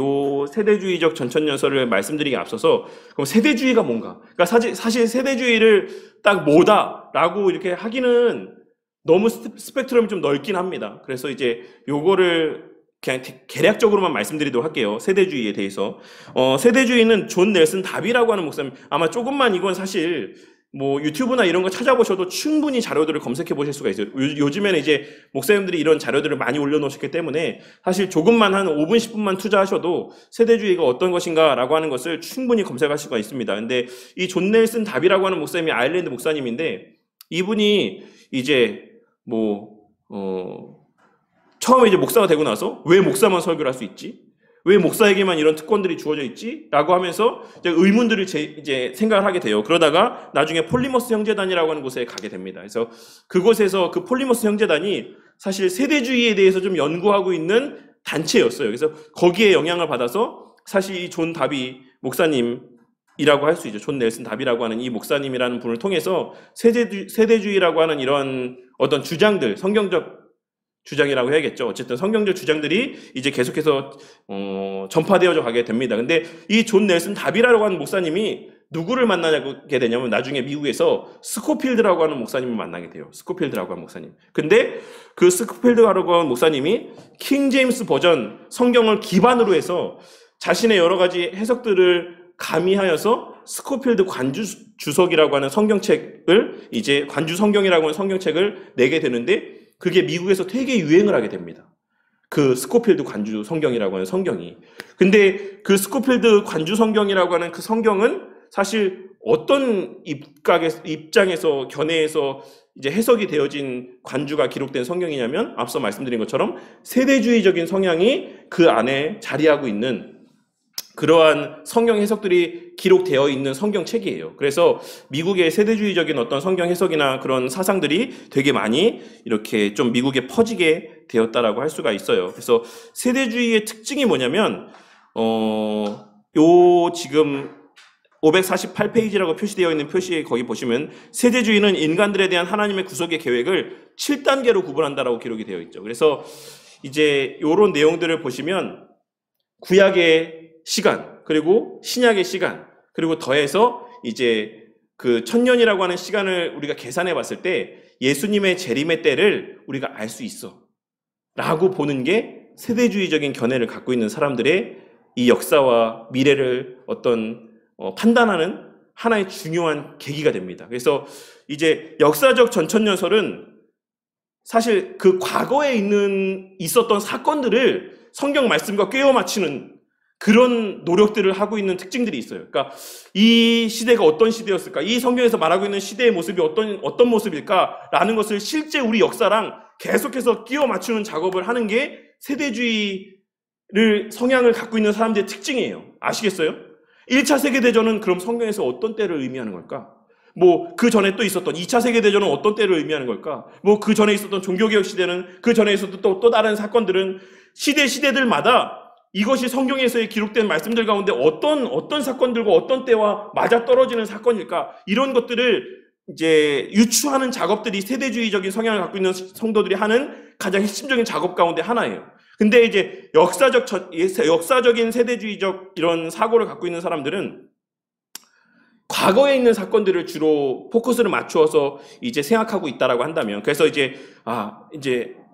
세대주의적 전천연설을 말씀드리기 앞서서 그럼 세대주의가 뭔가? 그러니까 사실 세대주의를 딱 뭐다라고 이렇게 하기는 너무 스펙트럼이 좀 넓긴 합니다. 그래서 이제 요거를 그냥 개략적으로만 말씀드리도록 할게요. 세대주의에 대해서. 세대주의는 존 넬슨 다비라고 하는 목사님, 아마 조금만 이건 사실 뭐 유튜브나 이런 거 찾아보셔도 충분히 자료들을 검색해 보실 수가 있어요. 요즘에는 이제 목사님들이 이런 자료들을 많이 올려놓으셨기 때문에 사실 조금만 한 5분, 10분만 투자하셔도 세대주의가 어떤 것인가라고 하는 것을 충분히 검색할 수가 있습니다. 근데 이 존 넬슨 다비라고 하는 목사님이 아일랜드 목사님인데 이분이 이제 처음에 이제 목사가 되고 나서 왜 목사만 설교를 할 수 있지? 왜 목사에게만 이런 특권들이 주어져 있지? 라고 하면서 이제 의문들을 이제 생각을 하게 돼요. 그러다가 나중에 폴리머스 형제단이라고 하는 곳에 가게 됩니다. 그래서 그곳에서 그 폴리머스 형제단이 사실 세대주의에 대해서 좀 연구하고 있는 단체였어요. 그래서 거기에 영향을 받아서 사실 이 존 다비 목사님이라고 할 수 있죠. 존 넬슨 다비라고 하는 이 목사님이라는 분을 통해서 세대주의라고 하는 이런 어떤 주장들, 성경적 주장이라고 해야겠죠. 어쨌든 성경적 주장들이 이제 계속해서 전파되어져 가게 됩니다. 근데 이 존 넬슨 다비라고 하는 목사님이 누구를 만나게 되냐면 나중에 미국에서 스코필드라고 하는 목사님을 만나게 돼요. 스코필드라고 하는 목사님. 근데 그 스코필드라고 하는 목사님이 킹 제임스 버전 성경을 기반으로 해서 자신의 여러 가지 해석들을 가미하여서 스코필드 관주 주석이라고 하는 성경책을 이제 관주 성경이라고 하는 성경책을 내게 되는데 그게 미국에서 되게 유행을 하게 됩니다. 그 스코필드 관주 성경이라고 하는 성경이. 근데 그 스코필드 관주 성경이라고 하는 그 성경은 사실 어떤 입장에서 견해에서 이제 해석이 되어진 관주가 기록된 성경이냐면 앞서 말씀드린 것처럼 세대주의적인 성향이 그 안에 자리하고 있는 그러한 성경 해석들이 기록되어 있는 성경책이에요. 그래서 미국의 세대주의적인 어떤 성경 해석이나 그런 사상들이 되게 많이 이렇게 좀 미국에 퍼지게 되었다라고 할 수가 있어요. 그래서 세대주의의 특징이 뭐냐면, 지금 548페이지라고 표시되어 있는 표시에 거기 보시면 세대주의는 인간들에 대한 하나님의 구속의 계획을 7단계로 구분한다라고 기록이 되어 있죠. 그래서 이제 이런 내용들을 보시면 구약의 시간, 그리고 신약의 시간, 그리고 더해서 이제 그 천년이라고 하는 시간을 우리가 계산해 봤을 때 예수님의 재림의 때를 우리가 알 수 있어. 라고 보는 게 세대주의적인 견해를 갖고 있는 사람들의 이 역사와 미래를 판단하는 하나의 중요한 계기가 됩니다. 그래서 이제 역사적 전천년설은 사실 그 과거에 있었던 사건들을 성경 말씀과 꿰어 맞추는 그런 노력들을 하고 있는 특징들이 있어요. 그러니까 이 시대가 어떤 시대였을까? 이 성경에서 말하고 있는 시대의 모습이 어떤 모습일까라는 것을 실제 우리 역사랑 계속해서 끼워 맞추는 작업을 하는 게 세대주의를 성향을 갖고 있는 사람들의 특징이에요. 아시겠어요? 1차 세계대전은 그럼 성경에서 어떤 때를 의미하는 걸까? 그 전에 또 있었던 2차 세계대전은 어떤 때를 의미하는 걸까? 그 전에 있었던 종교개혁 시대는 그 전에 있었던 또 다른 사건들은 시대들마다 이것이 성경에서의 기록된 말씀들 가운데 어떤 사건들과 어떤 때와 맞아떨어지는 사건일까? 이런 것들을 이제 유추하는 작업들이 세대주의적인 성향을 갖고 있는 성도들이 하는 가장 핵심적인 작업 가운데 하나예요. 근데 이제 역사적인 세대주의적 이런 사고를 갖고 있는 사람들은 과거에 있는 사건들을 주로 포커스를 맞추어서 이제 생각하고 있다라고 한다면, 그래서 이제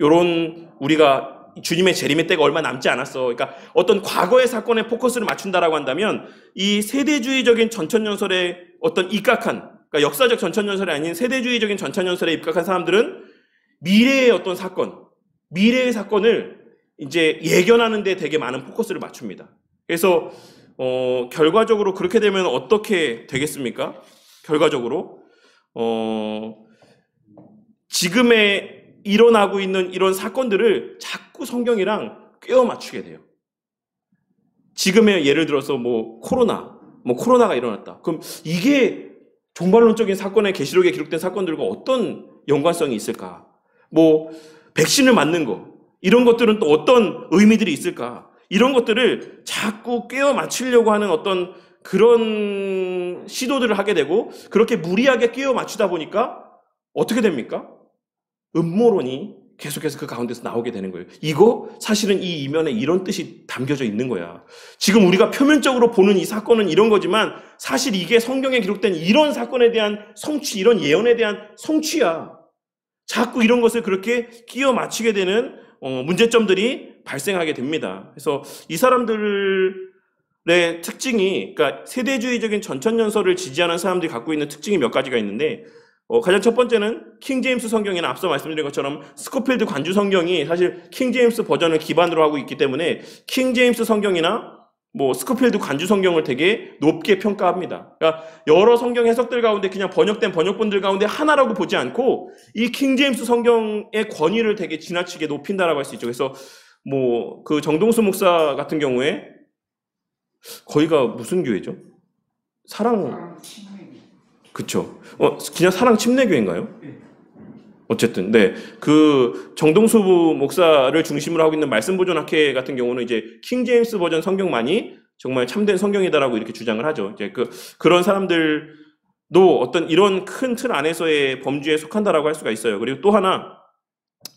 요런 우리가 주님의 재림의 때가 얼마 남지 않았어. 그러니까 어떤 과거의 사건에 포커스를 맞춘다라고 한다면 이 세대주의적인 전천년설에 입각한, 그러니까 역사적 전천년설이 아닌 세대주의적인 전천년설에 입각한 사람들은 미래의 어떤 사건, 미래의 사건을 이제 예견하는 데 되게 많은 포커스를 맞춥니다. 그래서 결과적으로 그렇게 되면 어떻게 되겠습니까? 결과적으로 지금의 일어나고 있는 이런 사건들을 자꾸 성경이랑 꿰어 맞추게 돼요. 지금의 예를 들어서 코로나가 일어났다. 그럼 이게 종말론적인 사건의 계시록에 기록된 사건들과 어떤 연관성이 있을까? 백신을 맞는 거, 이런 것들은 또 어떤 의미들이 있을까? 이런 것들을 자꾸 꿰어 맞추려고 하는 어떤 그런 시도들을 하게 되고, 그렇게 무리하게 꿰어 맞추다 보니까 어떻게 됩니까? 음모론이 계속해서 그 가운데서 나오게 되는 거예요. 이거 사실은 이 이면에 이런 뜻이 담겨져 있는 거야. 지금 우리가 표면적으로 보는 이 사건은 이런 거지만 사실 이게 성경에 기록된 이런 사건에 대한 성취, 이런 예언에 대한 성취야. 자꾸 이런 것을 그렇게 끼워 맞추게 되는 문제점들이 발생하게 됩니다. 그래서 이 사람들의 특징이, 그러니까 세대주의적인 전천연설을 지지하는 사람들이 갖고 있는 특징이 몇 가지가 있는데, 가장 첫 번째는 킹제임스 성경이나 앞서 말씀드린 것처럼 스코필드 관주 성경이 사실 킹제임스 버전을 기반으로 하고 있기 때문에 킹제임스 성경이나 뭐 스코필드 관주 성경을 되게 높게 평가합니다. 그러니까 여러 성경 해석들 가운데 그냥 번역된 번역본들 가운데 하나라고 보지 않고 이 킹제임스 성경의 권위를 되게 지나치게 높인다라고 할 수 있죠. 그래서 뭐 그 정동수 목사 같은 경우에 거기가 무슨 교회죠? 사랑 그쵸? 그냥 사랑 침례교회인가요? 어쨌든, 네. 그, 정동수 목사를 중심으로 하고 있는 말씀보존학회 같은 경우는 이제 킹제임스 버전 성경만이 정말 참된 성경이다라고 이렇게 주장을 하죠. 이제 그런 사람들도 어떤 이런 큰 틀 안에서의 범주에 속한다라고 할 수가 있어요. 그리고 또 하나,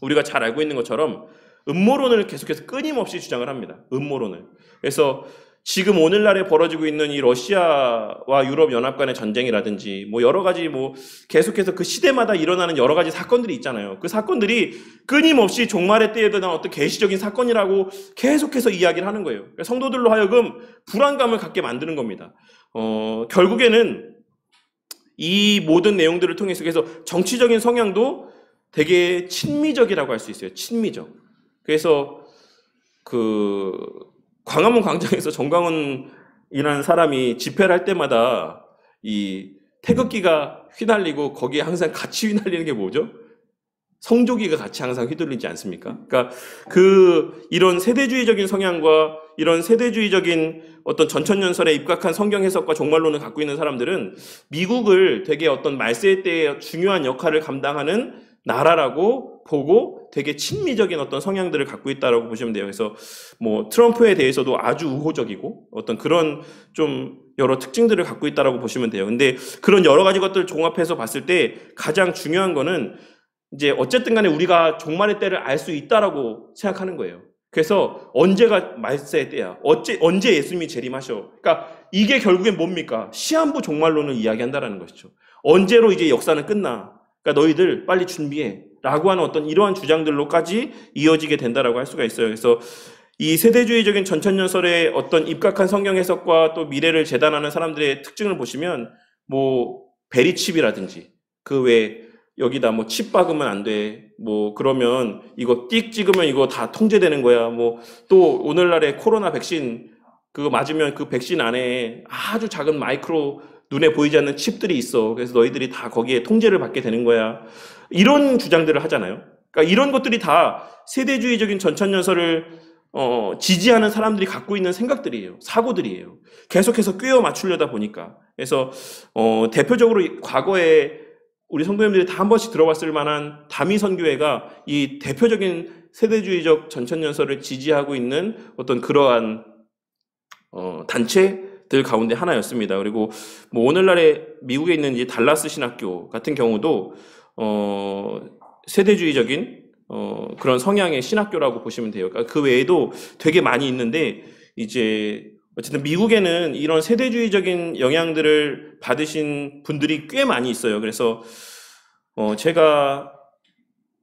우리가 잘 알고 있는 것처럼 음모론을 계속해서 끊임없이 주장을 합니다. 음모론을. 그래서 지금 오늘날에 벌어지고 있는 이 러시아와 유럽 연합 간의 전쟁이라든지 뭐 여러 가지 뭐 계속해서 그 시대마다 일어나는 여러 가지 사건들이 있잖아요. 그 사건들이 끊임없이 종말의 때에 대한 어떤 계시적인 사건이라고 계속해서 이야기를 하는 거예요. 성도들로 하여금 불안감을 갖게 만드는 겁니다. 결국에는 이 모든 내용들을 통해서 그래서 정치적인 성향도 되게 친미적이라고 할 수 있어요. 친미적. 그래서 광화문 광장에서 정광훈이라는 사람이 집회를 할 때마다 이 태극기가 휘날리고 거기에 항상 같이 휘날리는 게 뭐죠? 성조기가 같이 항상 휘둘리지 않습니까? 그러니까 이런 세대주의적인 성향과 이런 세대주의적인 어떤 전천연설에 입각한 성경 해석과 종말론을 갖고 있는 사람들은 미국을 되게 어떤 말세 때의 중요한 역할을 감당하는 나라라고 보고 되게 친미적인 어떤 성향들을 갖고 있다라고 보시면 돼요. 그래서 뭐 트럼프에 대해서도 아주 우호적이고 어떤 그런 좀 여러 특징들을 갖고 있다라고 보시면 돼요. 근데 그런 여러 가지 것들을 종합해서 봤을 때 가장 중요한 거는 이제 어쨌든 간에 우리가 종말의 때를 알 수 있다라고 생각하는 거예요. 그래서 언제가 말세의 때야? 언제 예수님이 재림하셔? 그러니까 이게 결국엔 뭡니까? 시한부 종말론을 이야기한다라는 것이죠. 언제로 이제 역사는 끝나? 그러니까 너희들 빨리 준비해. 라고 하는 어떤 이러한 주장들로까지 이어지게 된다라고 할 수가 있어요. 그래서 이 세대주의적인 전천연설의 어떤 입각한 성경 해석과 또 미래를 재단하는 사람들의 특징을 보시면 뭐 베리칩이라든지 그 외에 여기다 뭐 칩 박으면 안 돼. 뭐 그러면 이거 띡 찍으면 이거 다 통제되는 거야. 뭐 또 오늘날의 코로나 백신 그거 맞으면 그 백신 안에 아주 작은 마이크로 눈에 보이지 않는 칩들이 있어. 그래서 너희들이 다 거기에 통제를 받게 되는 거야. 이런 주장들을 하잖아요. 그러니까 이런 것들이 다 세대주의적인 전천연설을 지지하는 사람들이 갖고 있는 생각들이에요. 사고들이에요. 계속해서 꿰어 맞추려다 보니까. 그래서 대표적으로 과거에 우리 성도님들이 다 한 번씩 들어봤을 만한 다미선교회가 이 대표적인 세대주의적 전천연설을 지지하고 있는 어떤 그러한 단체들 가운데 하나였습니다. 그리고 뭐 오늘날에 미국에 있는 이 달라스 신학교 같은 경우도 세대주의적인 그런 성향의 신학교라고 보시면 돼요. 그러니까 그 외에도 되게 많이 있는데 이제 어쨌든 미국에는 이런 세대주의적인 영향들을 받으신 분들이 꽤 많이 있어요. 그래서 제가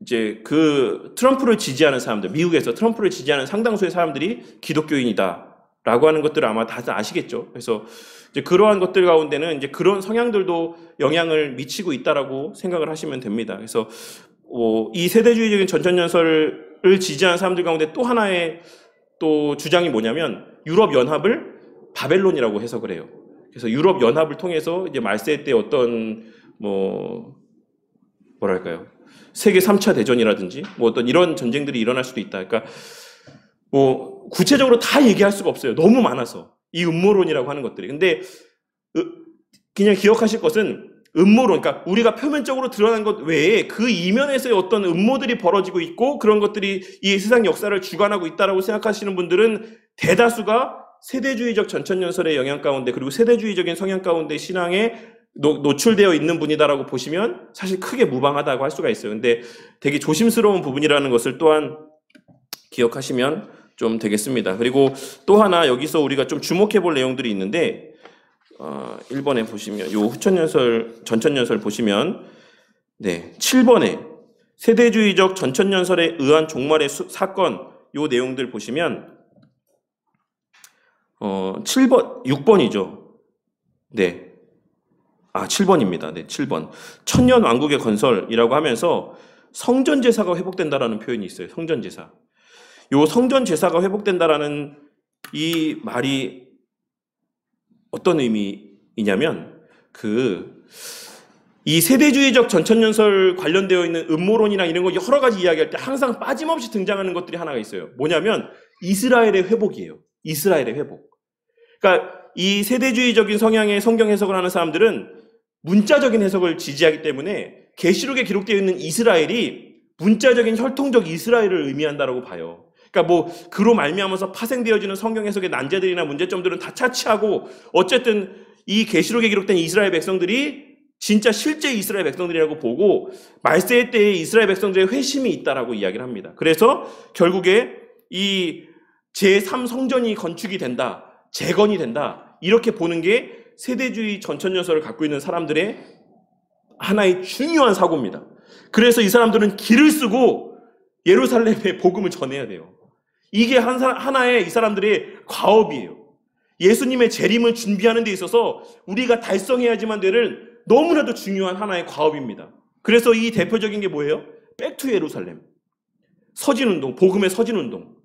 이제 그 트럼프를 지지하는 사람들, 미국에서 트럼프를 지지하는 상당수의 사람들이 기독교인이다라고 하는 것들을 아마 다들 아시겠죠. 그래서 이제 그러한 것들 가운데는 이제 그런 성향들도 영향을 미치고 있다라고 생각을 하시면 됩니다. 그래서 이 세대주의적인 전천연설을 지지하는 사람들 가운데 또 하나의 또 주장이 뭐냐면 유럽 연합을 바벨론이라고 해석을 해요. 그래서 유럽 연합을 통해서 이제 말세 때 어떤 뭐랄까요? 세계 3차 대전이라든지 뭐 어떤 이런 전쟁들이 일어날 수도 있다. 그러니까 뭐 구체적으로 다 얘기할 수가 없어요. 너무 많아서. 이 음모론이라고 하는 것들이. 근데 그냥 기억하실 것은 음모론, 그러니까 우리가 표면적으로 드러난 것 외에 그 이면에서의 어떤 음모들이 벌어지고 있고 그런 것들이 이 세상 역사를 주관하고 있다라고 생각하시는 분들은 대다수가 세대주의적 전천연설의 영향 가운데 그리고 세대주의적인 성향 가운데 신앙에 노출되어 있는 분이다라고 보시면 사실 크게 무방하다고 할 수가 있어요. 근데 되게 조심스러운 부분이라는 것을 또한 기억하시면 좀 되겠습니다. 그리고 또 하나 여기서 우리가 좀 주목해 볼 내용들이 있는데 1번에 보시면 요 전천연설 보시면 네, 7번에 세대주의적 전천년설에 의한 종말의 사건, 요 내용들 보시면 7번, 6번이죠. 네. 7번입니다. 네, 7번. 천년 왕국의 건설이라고 하면서 성전 제사가 회복된다라는 표현이 있어요. 성전 제사. 요 성전 제사가 회복된다라는 이 말이 어떤 의미이냐면 이 세대주의적 전천년설 관련되어 있는 음모론이나 이런 거 여러 가지 이야기할 때 항상 빠짐없이 등장하는 것들이 하나가 있어요. 뭐냐면 이스라엘의 회복이에요. 이스라엘의 회복. 그러니까 이 세대주의적인 성향의 성경 해석을 하는 사람들은 문자적인 해석을 지지하기 때문에 계시록에 기록되어 있는 이스라엘이 문자적인 혈통적 이스라엘을 의미한다라고 봐요. 그러니까 그로 말미암아서 파생되어지는 성경 해석의 난제들이나 문제점들은 다 차치하고 어쨌든 이 계시록에 기록된 이스라엘 백성들이 진짜 실제 이스라엘 백성들이라고 보고 말세 때의 이스라엘 백성들의 회심이 있다라고 이야기를 합니다. 그래서 결국에 이 제3성전이 건축이 된다, 재건이 된다, 이렇게 보는 게 세대주의 전천년설을 갖고 있는 사람들의 하나의 중요한 사고입니다. 그래서 이 사람들은 길을 쓰고 예루살렘에 복음을 전해야 돼요. 이게 하나의 이 사람들의 과업이에요. 예수님의 재림을 준비하는 데 있어서 우리가 달성해야지만 되는 너무나도 중요한 하나의 과업입니다. 그래서 이 대표적인 게 뭐예요? 백투 예루살렘. 서진운동, 복음의 서진운동.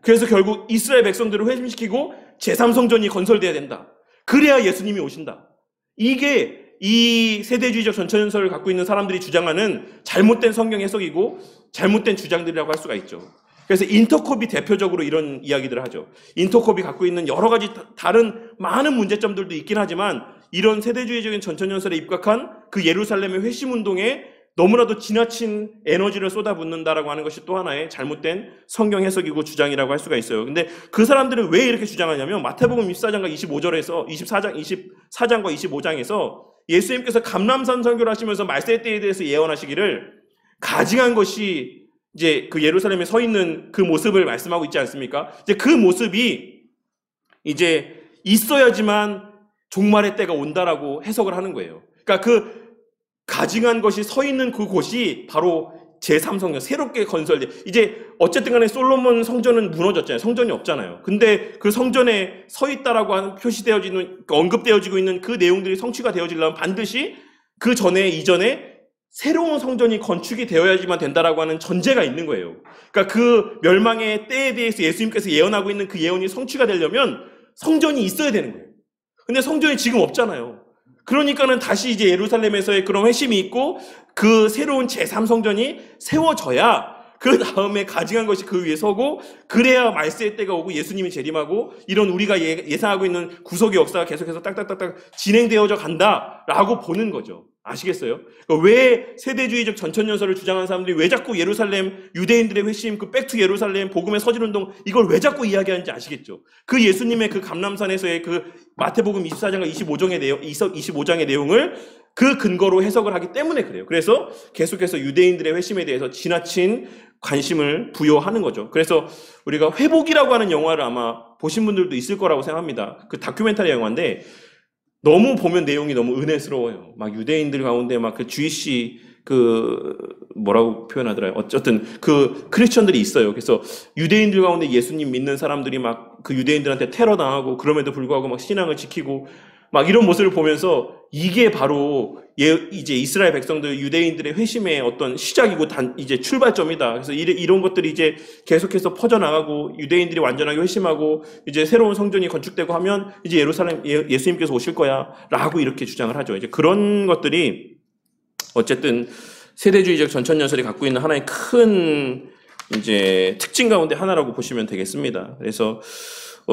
그래서 결국 이스라엘 백성들을 회심시키고 제3성전이 건설돼야 된다. 그래야 예수님이 오신다. 이게 이 세대주의적 전천년설을 갖고 있는 사람들이 주장하는 잘못된 성경 해석이고 잘못된 주장들이라고 할 수가 있죠. 그래서 인터콥이 대표적으로 이런 이야기들을 하죠. 인터콥이 갖고 있는 여러 가지 다른 많은 문제점들도 있긴 하지만 이런 세대주의적인 전천년설에 입각한 그 예루살렘의 회심운동에 너무나도 지나친 에너지를 쏟아붓는다라고 하는 것이 또 하나의 잘못된 성경 해석이고 주장이라고 할 수가 있어요. 근데 그 사람들은 왜 이렇게 주장하냐면 마태복음 24장과 25절에서 24장과 25장에서 예수님께서 감람산 선교를 하시면서 말세 때에 대해서 예언하시기를 가증한 것이 이제 그 예루살렘에 서 있는 그 모습을 말씀하고 있지 않습니까? 이제 그 모습이 이제 있어야지만 종말의 때가 온다라고 해석을 하는 거예요. 그러니까 그 가증한 것이 서 있는 그곳이 바로 제3성전, 새롭게 건설돼. 이제 어쨌든 간에 솔로몬 성전은 무너졌잖아요. 성전이 없잖아요. 근데 그 성전에 서 있다라고 하는 표시되어지는, 언급되어지고 있는 그 내용들이 성취가 되어지려면 반드시 그 전에, 이전에 새로운 성전이 건축이 되어야지만 된다라고 하는 전제가 있는 거예요. 그러니까 그 멸망의 때에 대해서 예수님께서 예언하고 있는 그 예언이 성취가 되려면 성전이 있어야 되는 거예요. 근데 성전이 지금 없잖아요. 그러니까는 다시 이제 예루살렘에서의 그런 회심이 있고 그 새로운 제3성전이 세워져야 그 다음에 가증한 것이 그 위에 서고 그래야 말세의 때가 오고 예수님이 재림하고 이런 우리가 예상하고 있는 구속의 역사가 계속해서 딱딱딱딱 진행되어져 간다라고 보는 거죠. 아시겠어요? 그러니까 왜 세대주의적 전천년설을 주장하는 사람들이 왜 자꾸 예루살렘, 유대인들의 회심, 그 백투 예루살렘, 복음의 서진운동 이걸 왜 자꾸 이야기하는지 아시겠죠? 그 예수님의 그 감람산에서의 그 마태복음 24장과 25장의 내용을 그 근거로 해석을 하기 때문에 그래요. 그래서 계속해서 유대인들의 회심에 대해서 지나친 관심을 부여하는 거죠. 그래서 우리가 회복이라고 하는 영화를 아마 보신 분들도 있을 거라고 생각합니다. 그 다큐멘터리 영화인데 너무 보면 내용이 너무 은혜스러워요. 막 유대인들 가운데 막 그 주이시 뭐라고 표현하더라요. 어쨌든 그 크리스천들이 있어요. 그래서 유대인들 가운데 예수님 믿는 사람들이 막 그 유대인들한테 테러 당하고 그럼에도 불구하고 막 신앙을 지키고 막 이런 모습을 보면서 이게 바로 이제 이스라엘 백성들 유대인들의 회심의 어떤 시작이고 이제 출발점이다. 그래서 이런 것들이 이제 계속해서 퍼져나가고 유대인들이 완전하게 회심하고 이제 새로운 성전이 건축되고 하면 이제 예루살렘 예수님께서 오실 거야라고 이렇게 주장을 하죠. 이제 그런 것들이 어쨌든 세대주의적 전천년설이 갖고 있는 하나의 큰 이제 특징 가운데 하나라고 보시면 되겠습니다. 그래서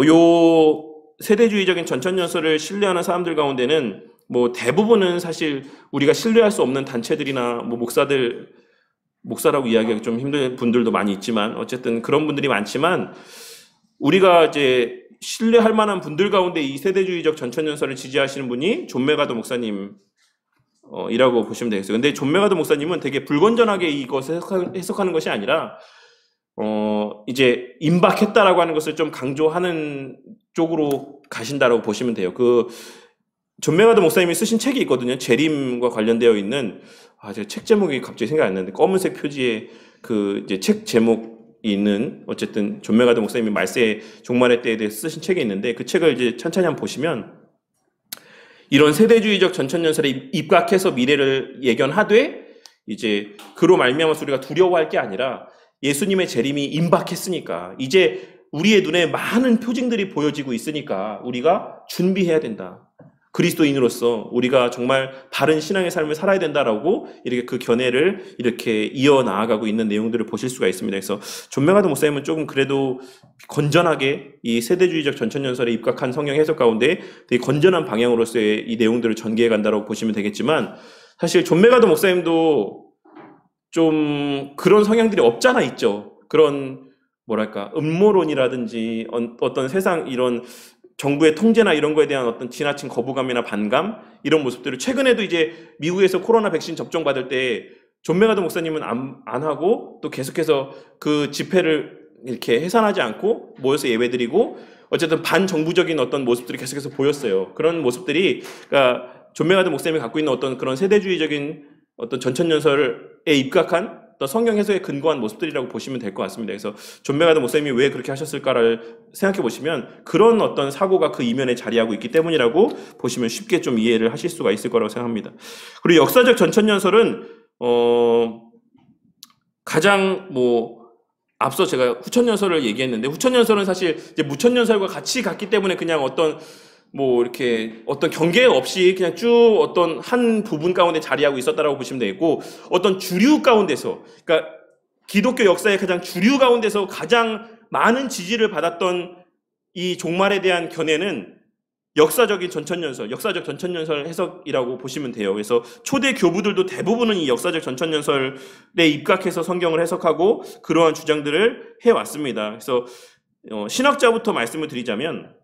요 세대주의적인 전천년설을 신뢰하는 사람들 가운데는 뭐 대부분은 사실 우리가 신뢰할 수 없는 단체들이나 뭐 목사라고 이야기하기 좀 힘든 분들도 많이 있지만 어쨌든 그런 분들이 많지만 우리가 이제 신뢰할 만한 분들 가운데 이 세대주의적 전천년설을 지지하시는 분이 존 메가더 목사님 이라고 보시면 되겠어요. 근데 존 메가더 목사님은 되게 불건전하게 이것을 해석하는 것이 아니라 이제 임박했다라고 하는 것을 좀 강조하는 쪽으로 가신다라고 보시면 돼요. 그 존 메가더 목사님이 쓰신 책이 있거든요. 재림과 관련되어 있는 제가 책 제목이 갑자기 생각이 안 나는데 검은색 표지에 그 이제 책 제목이 있는 어쨌든 존 메가더 목사님이 말세의 종말의 때에 대해 쓰신 책이 있는데 그 책을 이제 천천히 한번 보시면 이런 세대주의적 전천년설에 입각해서 미래를 예견하되 이제 그로 말미암아서 우리가 두려워할 게 아니라 예수님의 재림이 임박했으니까 이제 우리의 눈에 많은 표징들이 보여지고 있으니까 우리가 준비해야 된다. 그리스도인으로서 우리가 정말 바른 신앙의 삶을 살아야 된다라고 이렇게 그 견해를 이렇게 이어나가고 있는 내용들을 보실 수가 있습니다. 그래서 존 메가더 목사님은 조금 그래도 건전하게 이 세대주의적 전천년설에 입각한 성경 해석 가운데 되게 건전한 방향으로서의 이 내용들을 전개해 간다고 보시면 되겠지만 사실 존 메가더 목사님도 좀 그런 성향들이 없잖아 있죠. 그런 뭐랄까 음모론이라든지 어떤 세상 이런 정부의 통제나 이런 거에 대한 어떤 지나친 거부감이나 반감 이런 모습들을 최근에도 이제 미국에서 코로나 백신 접종 받을 때 존 메가더 목사님은 안 하고 또 계속해서 그 집회를 이렇게 해산하지 않고 모여서 예배드리고 어쨌든 반정부적인 어떤 모습들이 계속해서 보였어요. 그런 모습들이 그러니까 존 메가더 목사님이 갖고 있는 어떤 그런 세대주의적인 어떤 전천년설에 입각한 또 성경 해석에 근거한 모습들이라고 보시면 될 것 같습니다. 그래서 존 메가더 목사님이 왜 그렇게 하셨을까를 생각해 보시면 그런 어떤 사고가 그 이면에 자리하고 있기 때문이라고 보시면 쉽게 좀 이해를 하실 수가 있을 거라고 생각합니다. 그리고 역사적 전천년설은 가장 앞서 제가 후천년설을 얘기했는데 후천년설은 사실 이제 무천년설과 같이 갔기 때문에 그냥 어떤 이렇게 어떤 경계 없이 그냥 쭉 어떤 한 부분 가운데 자리하고 있었다라고 보시면 되겠고 어떤 주류 가운데서 그러니까 기독교 역사의 가장 주류 가운데서 가장 많은 지지를 받았던 이 종말에 대한 견해는 역사적 전천년설 해석이라고 보시면 돼요. 그래서 초대 교부들도 대부분은 이 역사적 전천년설에 입각해서 성경을 해석하고 그러한 주장들을 해왔습니다. 그래서 신학자부터 말씀을 드리자면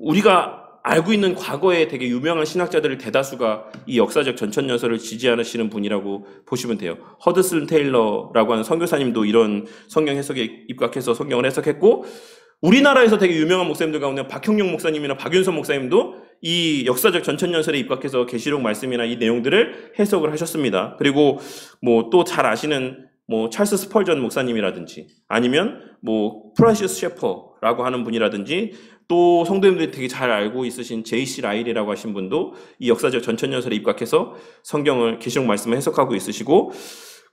우리가 알고 있는 과거에 되게 유명한 신학자들을 대다수가 이 역사적 전천년설을 지지하시는 분이라고 보시면 돼요. 허드슨 테일러라고 하는 선교사님도 이런 성경 해석에 입각해서 성경을 해석했고 우리나라에서 되게 유명한 목사님들 가운데 박형룡 목사님이나 박윤선 목사님도 이 역사적 전천년설에 입각해서 계시록 말씀이나 이 내용들을 해석을 하셨습니다. 그리고 또 잘 아시는 찰스 스펄전 목사님이라든지 아니면 프란시스 셰퍼라고 하는 분이라든지 또 성도님들이 되게 잘 알고 있으신 J.C. 라일이라고 하신 분도 이 역사적 전천년설에 입각해서 성경을 계시록 말씀을 해석하고 있으시고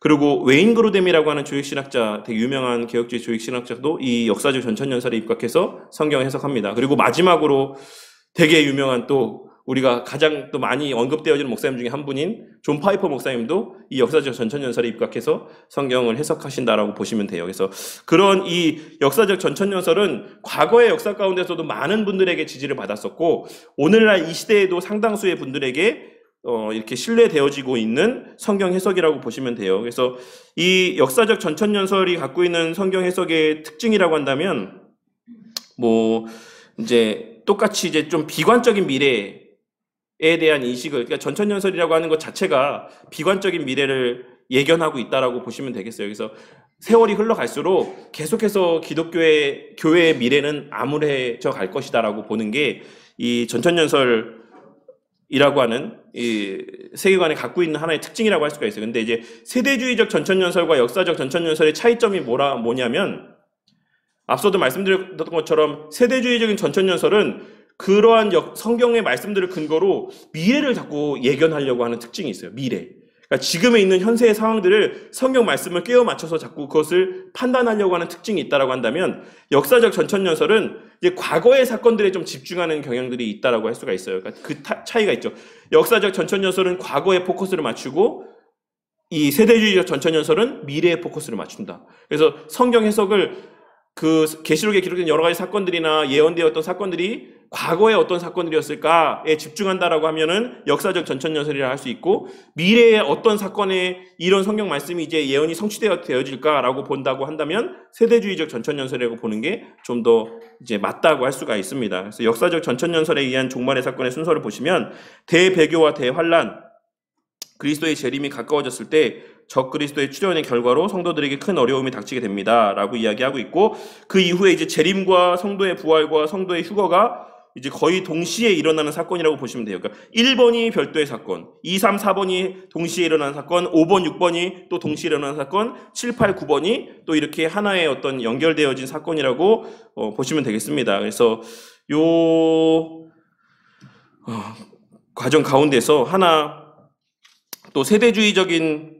그리고 웨인 그로뎀이라고 하는 조익신학자 되게 유명한 개혁주의 조익신학자도 이 역사적 전천년설에 입각해서 성경을 해석합니다. 그리고 마지막으로 되게 유명한 또 우리가 가장 또 많이 언급되어지는 목사님 중에 한 분인 존 파이퍼 목사님도 이 역사적 전천년설에 입각해서 성경을 해석하신다라고 보시면 돼요. 그래서 그런 이 역사적 전천년설은 과거의 역사 가운데서도 많은 분들에게 지지를 받았었고 오늘날 이 시대에도 상당수의 분들에게 이렇게 신뢰되어지고 있는 성경 해석이라고 보시면 돼요. 그래서 이 역사적 전천년설이 갖고 있는 성경 해석의 특징이라고 한다면 이제 똑같이 이제 좀 비관적인 미래에 대한 인식을 그러니까 전천년설이라고 하는 것 자체가 비관적인 미래를 예견하고 있다라고 보시면 되겠어요. 그래서 세월이 흘러갈수록 계속해서 교회의 미래는 암울해져 갈 것이다라고 보는 게 이 전천년설이라고 하는 이 세계관에 갖고 있는 하나의 특징이라고 할 수가 있어요. 근데 이제 세대주의적 전천년설과 역사적 전천년설의 차이점이 뭐냐면 앞서도 말씀드렸던 것처럼 세대주의적인 전천년설은 그러한 성경의 말씀들을 근거로 미래를 자꾸 예견하려고 하는 특징이 있어요. 미래. 그러니까 지금에 있는 현세의 상황들을 성경 말씀을 끼워 맞춰서 자꾸 그것을 판단하려고 하는 특징이 있다라고 한다면 역사적 전천년설은 이제 과거의 사건들에 좀 집중하는 경향들이 있다라고 할 수가 있어요. 그러니까 그 차이가 있죠. 역사적 전천년설은 과거에 포커스를 맞추고 이 세대주의적 전천년설은 미래에 포커스를 맞춘다. 그래서 성경 해석을 그 계시록에 기록된 여러 가지 사건들이나 예언되었던 사건들이 과거의 어떤 사건들이었을까에 집중한다라고 하면은 역사적 전천년설이라 할 수 있고 미래의 어떤 사건에 이런 성경 말씀이 이제 예언이 성취되어질까라고 본다고 한다면 세대주의적 전천년설이라고 보는 게 좀 더 이제 맞다고 할 수가 있습니다. 그래서 역사적 전천년설에 의한 종말의 사건의 순서를 보시면 대배교와 대환란, 그리스도의 재림이 가까워졌을 때 적그리스도의 출현의 결과로 성도들에게 큰 어려움이 닥치게 됩니다. 라고 이야기하고 있고 그 이후에 이제 재림과 성도의 부활과 성도의 휴거가 이제 거의 동시에 일어나는 사건이라고 보시면 돼요. 그러니까 1번이 별도의 사건, 2, 3, 4번이 동시에 일어나는 사건, 5번, 6번이 또 동시에 일어나는 사건, 7, 8, 9번이 또 이렇게 하나의 어떤 연결되어진 사건이라고 보시면 되겠습니다. 그래서 요 과정 가운데서 하나 또 세대주의적인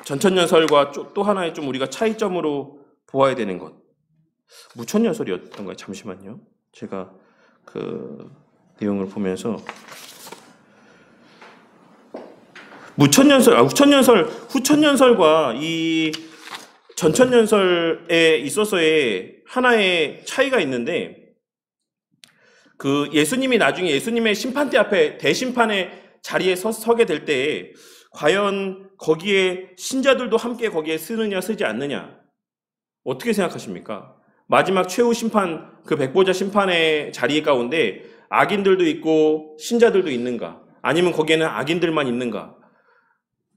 전천년설과 또 하나의 좀 우리가 차이점으로 보아야 되는 것. 무천년설이었던가요? 잠시만요. 제가 그 내용을 보면서 후천년설과 이 전천년설에 있어서의 하나의 차이가 있는데, 그 예수님이 나중에 예수님의 심판대 앞에 대심판의 자리에 서게 될 때 과연 거기에 신자들도 함께 거기에 쓰느냐 쓰지 않느냐, 어떻게 생각하십니까? 마지막 최후 심판, 그 백보자 심판의 자리 가운데 악인들도 있고 신자들도 있는가? 아니면 거기에는 악인들만 있는가?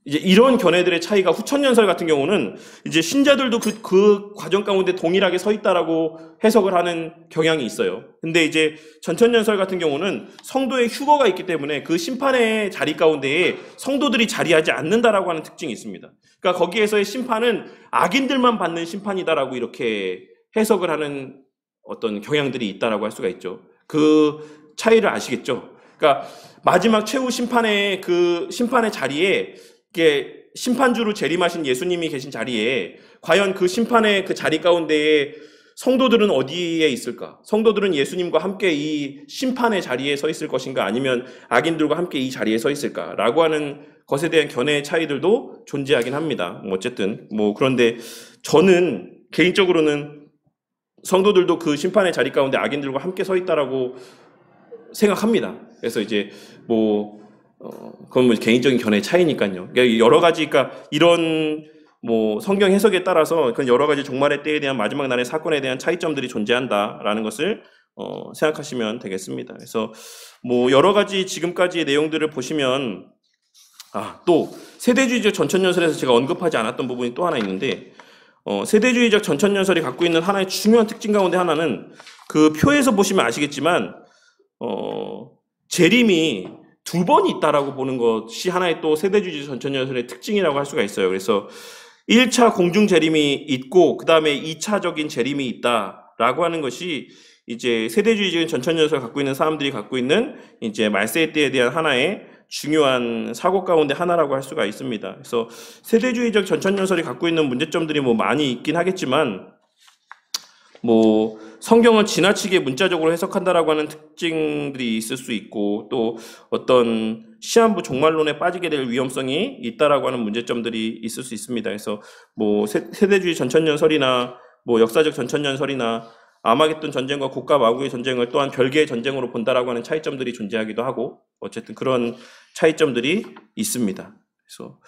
이제 이런 견해들의 차이가, 후천년설 같은 경우는 이제 신자들도 그 과정 가운데 동일하게 서 있다라고 해석을 하는 경향이 있어요. 근데 이제 전천년설 같은 경우는 성도의 휴거가 있기 때문에 그 심판의 자리 가운데에 성도들이 자리하지 않는다라고 하는 특징이 있습니다. 그러니까 거기에서의 심판은 악인들만 받는 심판이다라고 이렇게 해석을 하는 어떤 경향들이 있다라고 할 수가 있죠. 그 차이를 아시겠죠? 그러니까 마지막 최후 심판의 그 심판의 자리에 이게 심판주로 재림하신 예수님이 계신 자리에 과연 그 심판의 그 자리 가운데에 성도들은 어디에 있을까? 성도들은 예수님과 함께 이 심판의 자리에 서 있을 것인가? 아니면 악인들과 함께 이 자리에 서 있을까? 라고 하는 것에 대한 견해의 차이들도 존재하긴 합니다. 어쨌든 그런데 저는 개인적으로는 성도들도 그 심판의 자리 가운데 악인들과 함께 서 있다라고 생각합니다. 그래서 이제 그건 개인적인 견해의 차이니까요. 그러니까 여러 가지, 그러니까 이런 성경 해석에 따라서 그런 여러 가지 종말의 때에 대한 마지막 날의 사건에 대한 차이점들이 존재한다라는 것을 생각하시면 되겠습니다. 그래서 여러 가지 지금까지의 내용들을 보시면 또 세대주의적 전천년설에서 제가 언급하지 않았던 부분이 또 하나 있는데, 세대주의적 전천년설이 갖고 있는 하나의 중요한 특징 가운데 하나는 그 표에서 보시면 아시겠지만 재림이 두 번 있다라고 보는 것이 하나의 또 세대주의적 전천년설의 특징이라고 할 수가 있어요. 그래서 1차 공중 재림이 있고 그 다음에 2차적인 재림이 있다라고 하는 것이 이제 세대주의적인 전천년설을 갖고 있는 사람들이 갖고 있는 이제 말세의 때에 대한 하나의 중요한 사고 가운데 하나라고 할 수가 있습니다. 그래서 세대주의적 전천년설이 갖고 있는 문제점들이 많이 있긴 하겠지만, 성경은 지나치게 문자적으로 해석한다라고 하는 특징들이 있을 수 있고, 또 어떤 시한부 종말론에 빠지게 될 위험성이 있다라고 하는 문제점들이 있을 수 있습니다. 그래서 세대주의 전천년설이나 역사적 전천년설이나 아마겟돈 전쟁과 국가 마구의 전쟁을 또한 별개의 전쟁으로 본다라고 하는 차이점들이 존재하기도 하고, 어쨌든 그런 차이점들이 있습니다. 그래서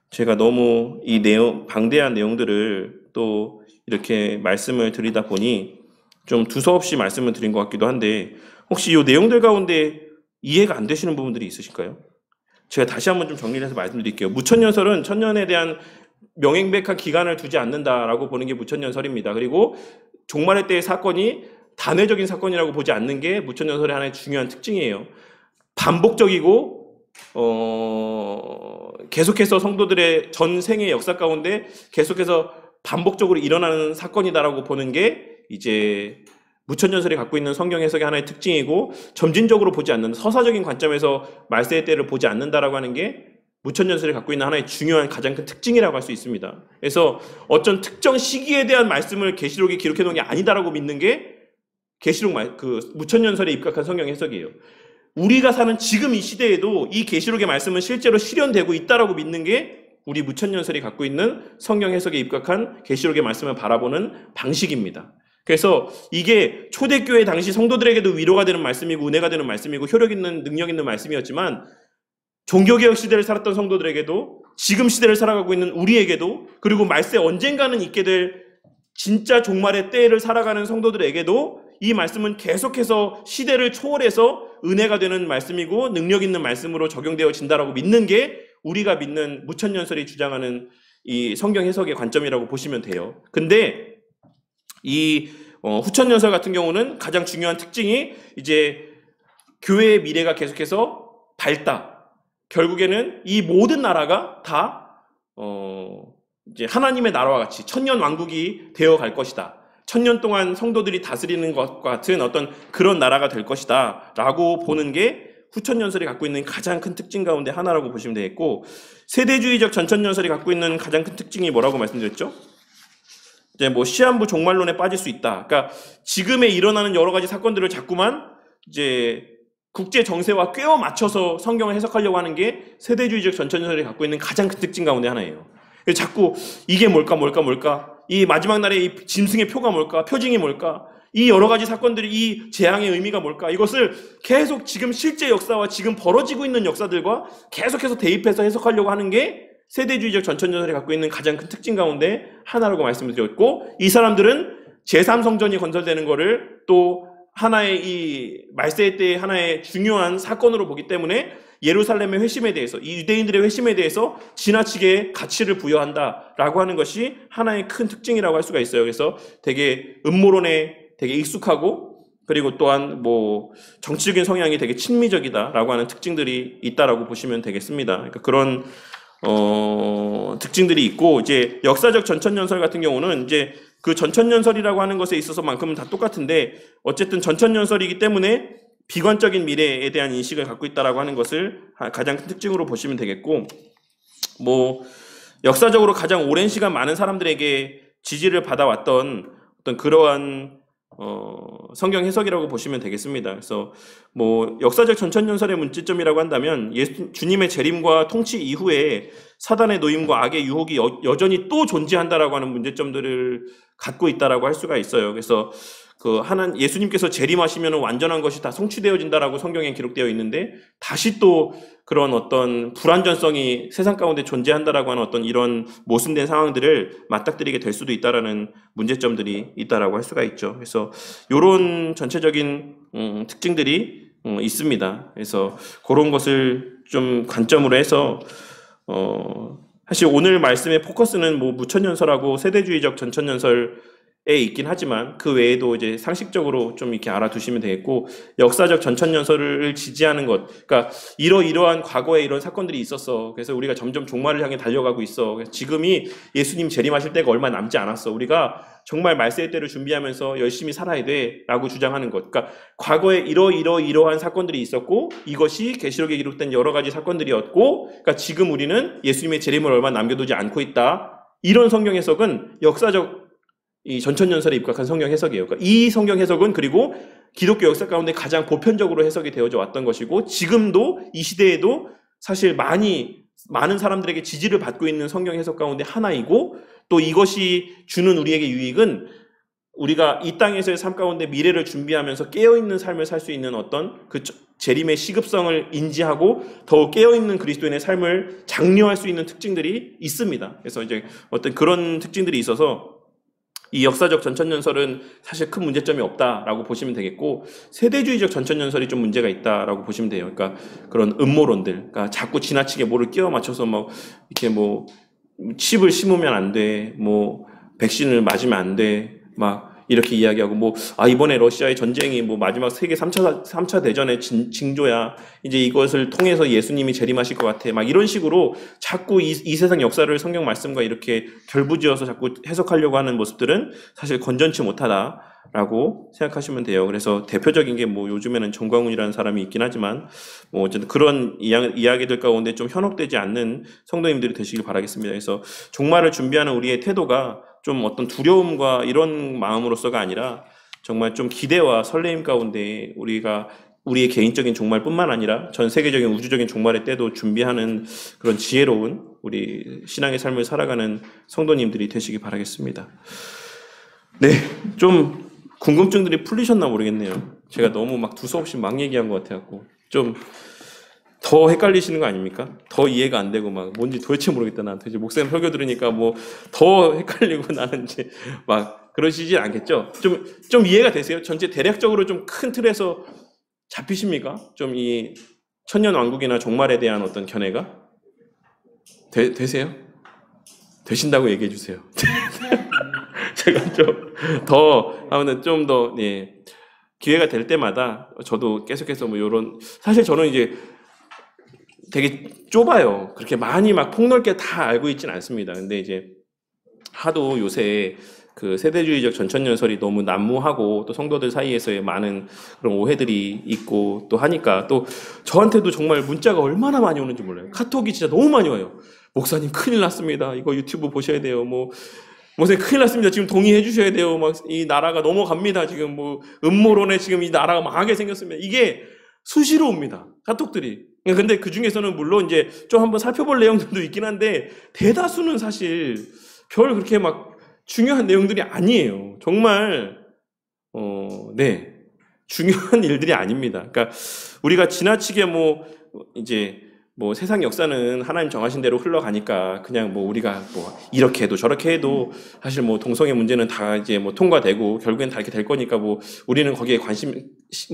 제가 너무 이 방대한 내용들을 또 이렇게 말씀을 드리다 보니 좀 두서없이 말씀을 드린 것 같기도 한데, 혹시 이 내용들 가운데 이해가 안 되시는 부분들이 있으실까요? 제가 다시 한번 좀 정리를 해서 말씀드릴게요. 무천년설은 천년에 대한 명행백한 기간을 두지 않는다라고 보는 게 무천년설입니다. 그리고 종말의 때의 사건이 단회적인 사건이라고 보지 않는 게 무천년설의 하나의 중요한 특징이에요. 반복적이고 계속해서 성도들의 전생의 역사 가운데 계속해서 반복적으로 일어나는 사건이다라고 보는 게 이제 무천년설이 갖고 있는 성경 해석의 하나의 특징이고, 점진적으로 보지 않는 서사적인 관점에서 말세의 때를 보지 않는다라고 하는 게 무천년설이 갖고 있는 하나의 중요한 가장 큰 특징이라고 할 수 있습니다. 그래서 어떤 특정 시기에 대한 말씀을 계시록에 기록해 놓은 게 아니다라고 믿는 게 계시록 무천년설에 입각한 성경 해석이에요. 우리가 사는 지금 이 시대에도 이 계시록의 말씀은 실제로 실현되고 있다라고 믿는 게 우리 무천년설이 갖고 있는 성경 해석에 입각한 계시록의 말씀을 바라보는 방식입니다. 그래서 이게 초대교회 당시 성도들에게도 위로가 되는 말씀이고 은혜가 되는 말씀이고 효력 있는 능력 있는 말씀이었지만, 종교개혁 시대를 살았던 성도들에게도, 지금 시대를 살아가고 있는 우리에게도, 그리고 말세 언젠가는 있게 될 진짜 종말의 때를 살아가는 성도들에게도 이 말씀은 계속해서 시대를 초월해서 은혜가 되는 말씀이고 능력 있는 말씀으로 적용되어진다라고 믿는 게 우리가 믿는 무천년설이 주장하는 이 성경 해석의 관점이라고 보시면 돼요. 근데 이 후천연설 같은 경우는 가장 중요한 특징이 이제 교회의 미래가 계속해서 밝다. 결국에는 이 모든 나라가 다 이제 하나님의 나라와 같이 천년 왕국이 되어 갈 것이다. 천년 동안 성도들이 다스리는 것과 같은 어떤 그런 나라가 될 것이다. 라고 보는 게 후천연설이 갖고 있는 가장 큰 특징 가운데 하나라고 보시면 되겠고, 세대주의적 전천연설이 갖고 있는 가장 큰 특징이 뭐라고 말씀드렸죠? 이제 뭐 시한부 종말론에 빠질 수 있다. 그러니까 지금에 일어나는 여러 가지 사건들을 자꾸만 이제 국제 정세와 꿰어 맞춰서 성경을 해석하려고 하는 게 세대주의적 전천연설이 갖고 있는 가장 큰 특징 가운데 하나예요. 자꾸 이게 뭘까? 이 마지막 날의 이 짐승의 표가 뭘까? 표징이 뭘까? 이 여러 가지 사건들이 이 재앙의 의미가 뭘까? 이것을 계속 지금 실제 역사와 지금 벌어지고 있는 역사들과 계속해서 대입해서 해석하려고 하는 게 세대주의적 전천연설이 갖고 있는 가장 큰 특징 가운데 하나라고 말씀을 드렸고, 이 사람들은 제3성전이 건설되는 거를 또 하나의 이 말세 때의 하나의 중요한 사건으로 보기 때문에 예루살렘의 회심에 대해서, 이 유대인들의 회심에 대해서 지나치게 가치를 부여한다라고 하는 것이 하나의 큰 특징이라고 할 수가 있어요. 그래서 되게 음모론에 되게 익숙하고, 그리고 또한 뭐 정치적인 성향이 되게 친미적이다라고 하는 특징들이 있다라고 보시면 되겠습니다. 그러니까 그런 특징들이 있고, 이제 역사적 전천연설 같은 경우는 이제 그 전천연설이라고 하는 것에 있어서만큼은 다 똑같은데, 어쨌든 전천연설이기 때문에 비관적인 미래에 대한 인식을 갖고 있다라고 하는 것을 가장 큰 특징으로 보시면 되겠고, 뭐 역사적으로 가장 오랜 시간 많은 사람들에게 지지를 받아왔던 어떤 그러한 성경 해석이라고 보시면 되겠습니다. 그래서 뭐 역사적 전천연설의 문제점이라고 한다면, 주님의 재림과 통치 이후에 사단의 노임과 악의 유혹이 여전히 또 존재한다라고 하는 문제점들을 갖고 있다라고 할 수가 있어요. 그래서 예수님께서 재림하시면 완전한 것이 다 성취되어진다라고 성경에 기록되어 있는데, 다시 또 그런 어떤 불완전성이 세상 가운데 존재한다라고 하는 어떤 이런 모순된 상황들을 맞닥뜨리게 될 수도 있다라는 문제점들이 있다라고 할 수가 있죠. 그래서 이런 전체적인 특징들이 있습니다. 그래서 그런 것을 좀 관점으로 해서 사실 오늘 말씀의 포커스는 뭐 무천연설하고 세대주의적 전천연설 에 있긴 하지만, 그 외에도 이제 상식적으로 좀 이렇게 알아두시면 되겠고, 역사적 전천연설을 지지하는 것, 그러니까 이러이러한 과거에 이런 사건들이 있었어. 그래서 우리가 점점 종말을 향해 달려가고 있어. 그래서 지금이 예수님 재림하실 때가 얼마 남지 않았어. 우리가 정말 말세의 때를 준비하면서 열심히 살아야 돼라고 주장하는 것. 그러니까 과거에 이러한 사건들이 있었고, 이것이 계시록에 기록된 여러 가지 사건들이었고, 그러니까 지금 우리는 예수님의 재림을 얼마 남겨두지 않고 있다. 이런 성경 해석은 역사적 이 전천연설에 입각한 성경 해석이에요. 그러니까 이 성경 해석은 그리고 기독교 역사 가운데 가장 보편적으로 해석이 되어져 왔던 것이고, 지금도 이 시대에도 사실 많은 사람들에게 지지를 받고 있는 성경 해석 가운데 하나이고, 또 이것이 주는 우리에게 유익은 우리가 이 땅에서의 삶 가운데 미래를 준비하면서 깨어있는 삶을 살 수 있는 어떤 그 재림의 시급성을 인지하고 더욱 깨어있는 그리스도인의 삶을 장려할 수 있는 특징들이 있습니다. 그래서 이제 어떤 그런 특징들이 있어서 이 역사적 전천연설은 사실 큰 문제점이 없다라고 보시면 되겠고, 세대주의적 전천연설이 좀 문제가 있다라고 보시면 돼요. 그러니까 그런 음모론들, 그러니까 자꾸 지나치게 뭐를 끼워 맞춰서 뭐 이렇게 뭐 칩을 심으면 안 돼, 뭐 백신을 맞으면 안 돼, 막 이렇게 이야기하고, 뭐 이번에 러시아의 전쟁이 뭐 마지막 세계 3차 대전의 징조야, 이제 이것을 통해서 예수님이 재림하실 것 같아, 막 이런 식으로 자꾸 이 세상 역사를 성경 말씀과 이렇게 결부지어서 자꾸 해석하려고 하는 모습들은 사실 건전치 못하다라고 생각하시면 돼요. 그래서 대표적인 게 뭐 요즘에는 정광훈이라는 사람이 있긴 하지만, 뭐 어쨌든 그런 이야기들 가운데 좀 현혹되지 않는 성도님들이 되시길 바라겠습니다. 그래서 종말을 준비하는 우리의 태도가 좀 어떤 두려움과 이런 마음으로서가 아니라, 정말 좀 기대와 설레임 가운데 우리가 우리의 개인적인 종말뿐만 아니라 전 세계적인 우주적인 종말의 때도 준비하는 그런 지혜로운 우리 신앙의 삶을 살아가는 성도님들이 되시기 바라겠습니다. 네, 좀 궁금증들이 풀리셨나 모르겠네요. 제가 너무 막 두서없이 막 얘기한 것 같아갖고 좀 더 헷갈리시는 거 아닙니까? 더 이해가 안 되고 막 뭔지 도대체 모르겠다. 나한테 이제 목사님 설교 들으니까 뭐 더 헷갈리고 나는 이제 막 그러시지 않겠죠? 좀 이해가 되세요? 전체 대략적으로 좀 큰 틀에서 잡히십니까? 좀 이 천년 왕국이나 종말에 대한 어떤 견해가 되세요? 되신다고 얘기해 주세요. 제가 좀 더 아무튼 좀 더 예, 기회가 될 때마다 저도 계속해서 뭐 요런 사실 저는 이제 되게 좁아요. 그렇게 많이 막 폭넓게 다 알고 있지는 않습니다. 근데 이제 하도 요새 그 세대주의적 전천연설이 너무 난무하고 또 성도들 사이에서의 많은 그런 오해들이 있고 또 하니까 또 저한테도 정말 문자가 얼마나 많이 오는지 몰라요. 카톡이 진짜 너무 많이 와요. 목사님 큰일 났습니다. 이거 유튜브 보셔야 돼요. 뭐 목사님 큰일 났습니다. 지금 동의해 주셔야 돼요. 막 이 나라가 넘어갑니다. 지금 뭐 음모론에 지금 이 나라가 망하게 생겼습니다. 이게 수시로 옵니다. 카톡들이. 근데 그 중에서는 물론 이제 좀 한번 살펴볼 내용들도 있긴 한데 대다수는 사실 별 그렇게 막 중요한 내용들이 아니에요. 정말 네, 중요한 일들이 아닙니다. 그러니까 우리가 지나치게 뭐 이제 뭐 세상 역사는 하나님 정하신 대로 흘러가니까 그냥 뭐 우리가 뭐 이렇게 해도 저렇게 해도 사실 뭐 동성애 문제는 다 이제 뭐 통과되고 결국엔 다 이렇게 될 거니까 뭐 우리는 거기에 관심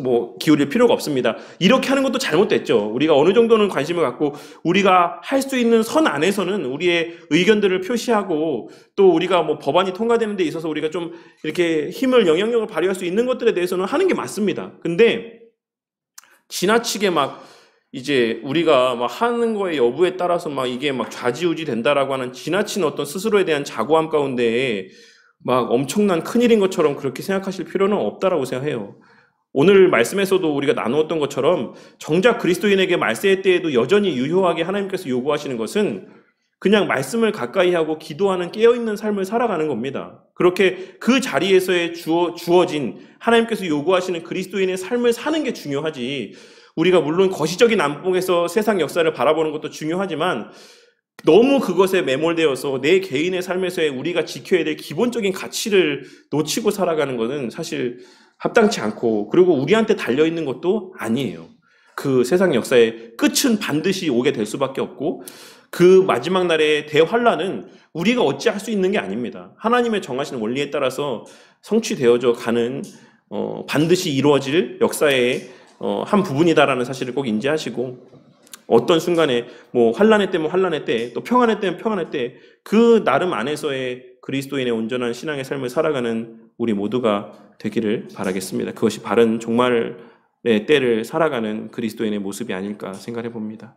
뭐 기울일 필요가 없습니다. 이렇게 하는 것도 잘못됐죠. 우리가 어느 정도는 관심을 갖고 우리가 할 수 있는 선 안에서는 우리의 의견들을 표시하고 또 우리가 뭐 법안이 통과되는 데 있어서 우리가 좀 이렇게 힘을 영향력을 발휘할 수 있는 것들에 대해서는 하는 게 맞습니다. 근데 지나치게 막 이제 우리가 막 하는 거의 여부에 따라서 막 이게 막 좌지우지 된다라고 하는 지나친 어떤 스스로에 대한 자고함 가운데 막 엄청난 큰일인 것처럼 그렇게 생각하실 필요는 없다라고 생각해요. 오늘 말씀에서도 우리가 나누었던 것처럼 정작 그리스도인에게 말세의 때에도 여전히 유효하게 하나님께서 요구하시는 것은 그냥 말씀을 가까이 하고 기도하는 깨어있는 삶을 살아가는 겁니다. 그렇게 그 자리에서의 주어진 하나님께서 요구하시는 그리스도인의 삶을 사는 게 중요하지, 우리가 물론 거시적인 안목에서 세상 역사를 바라보는 것도 중요하지만 너무 그것에 매몰되어서 내 개인의 삶에서의 우리가 지켜야 될 기본적인 가치를 놓치고 살아가는 것은 사실 합당치 않고, 그리고 우리한테 달려있는 것도 아니에요. 그 세상 역사의 끝은 반드시 오게 될 수밖에 없고 그 마지막 날의 대환란은 우리가 어찌할 수 있는 게 아닙니다. 하나님의 정하신 원리에 따라서 성취되어져 가는 반드시 이루어질 역사의 한 부분이다라는 사실을 꼭 인지하시고, 어떤 순간에 뭐 환난의 때면 환난의 때, 또 평안의 때면 평안의 때, 그 나름 안에서의 그리스도인의 온전한 신앙의 삶을 살아가는 우리 모두가 되기를 바라겠습니다. 그것이 바른 종말의 때를 살아가는 그리스도인의 모습이 아닐까 생각해 봅니다.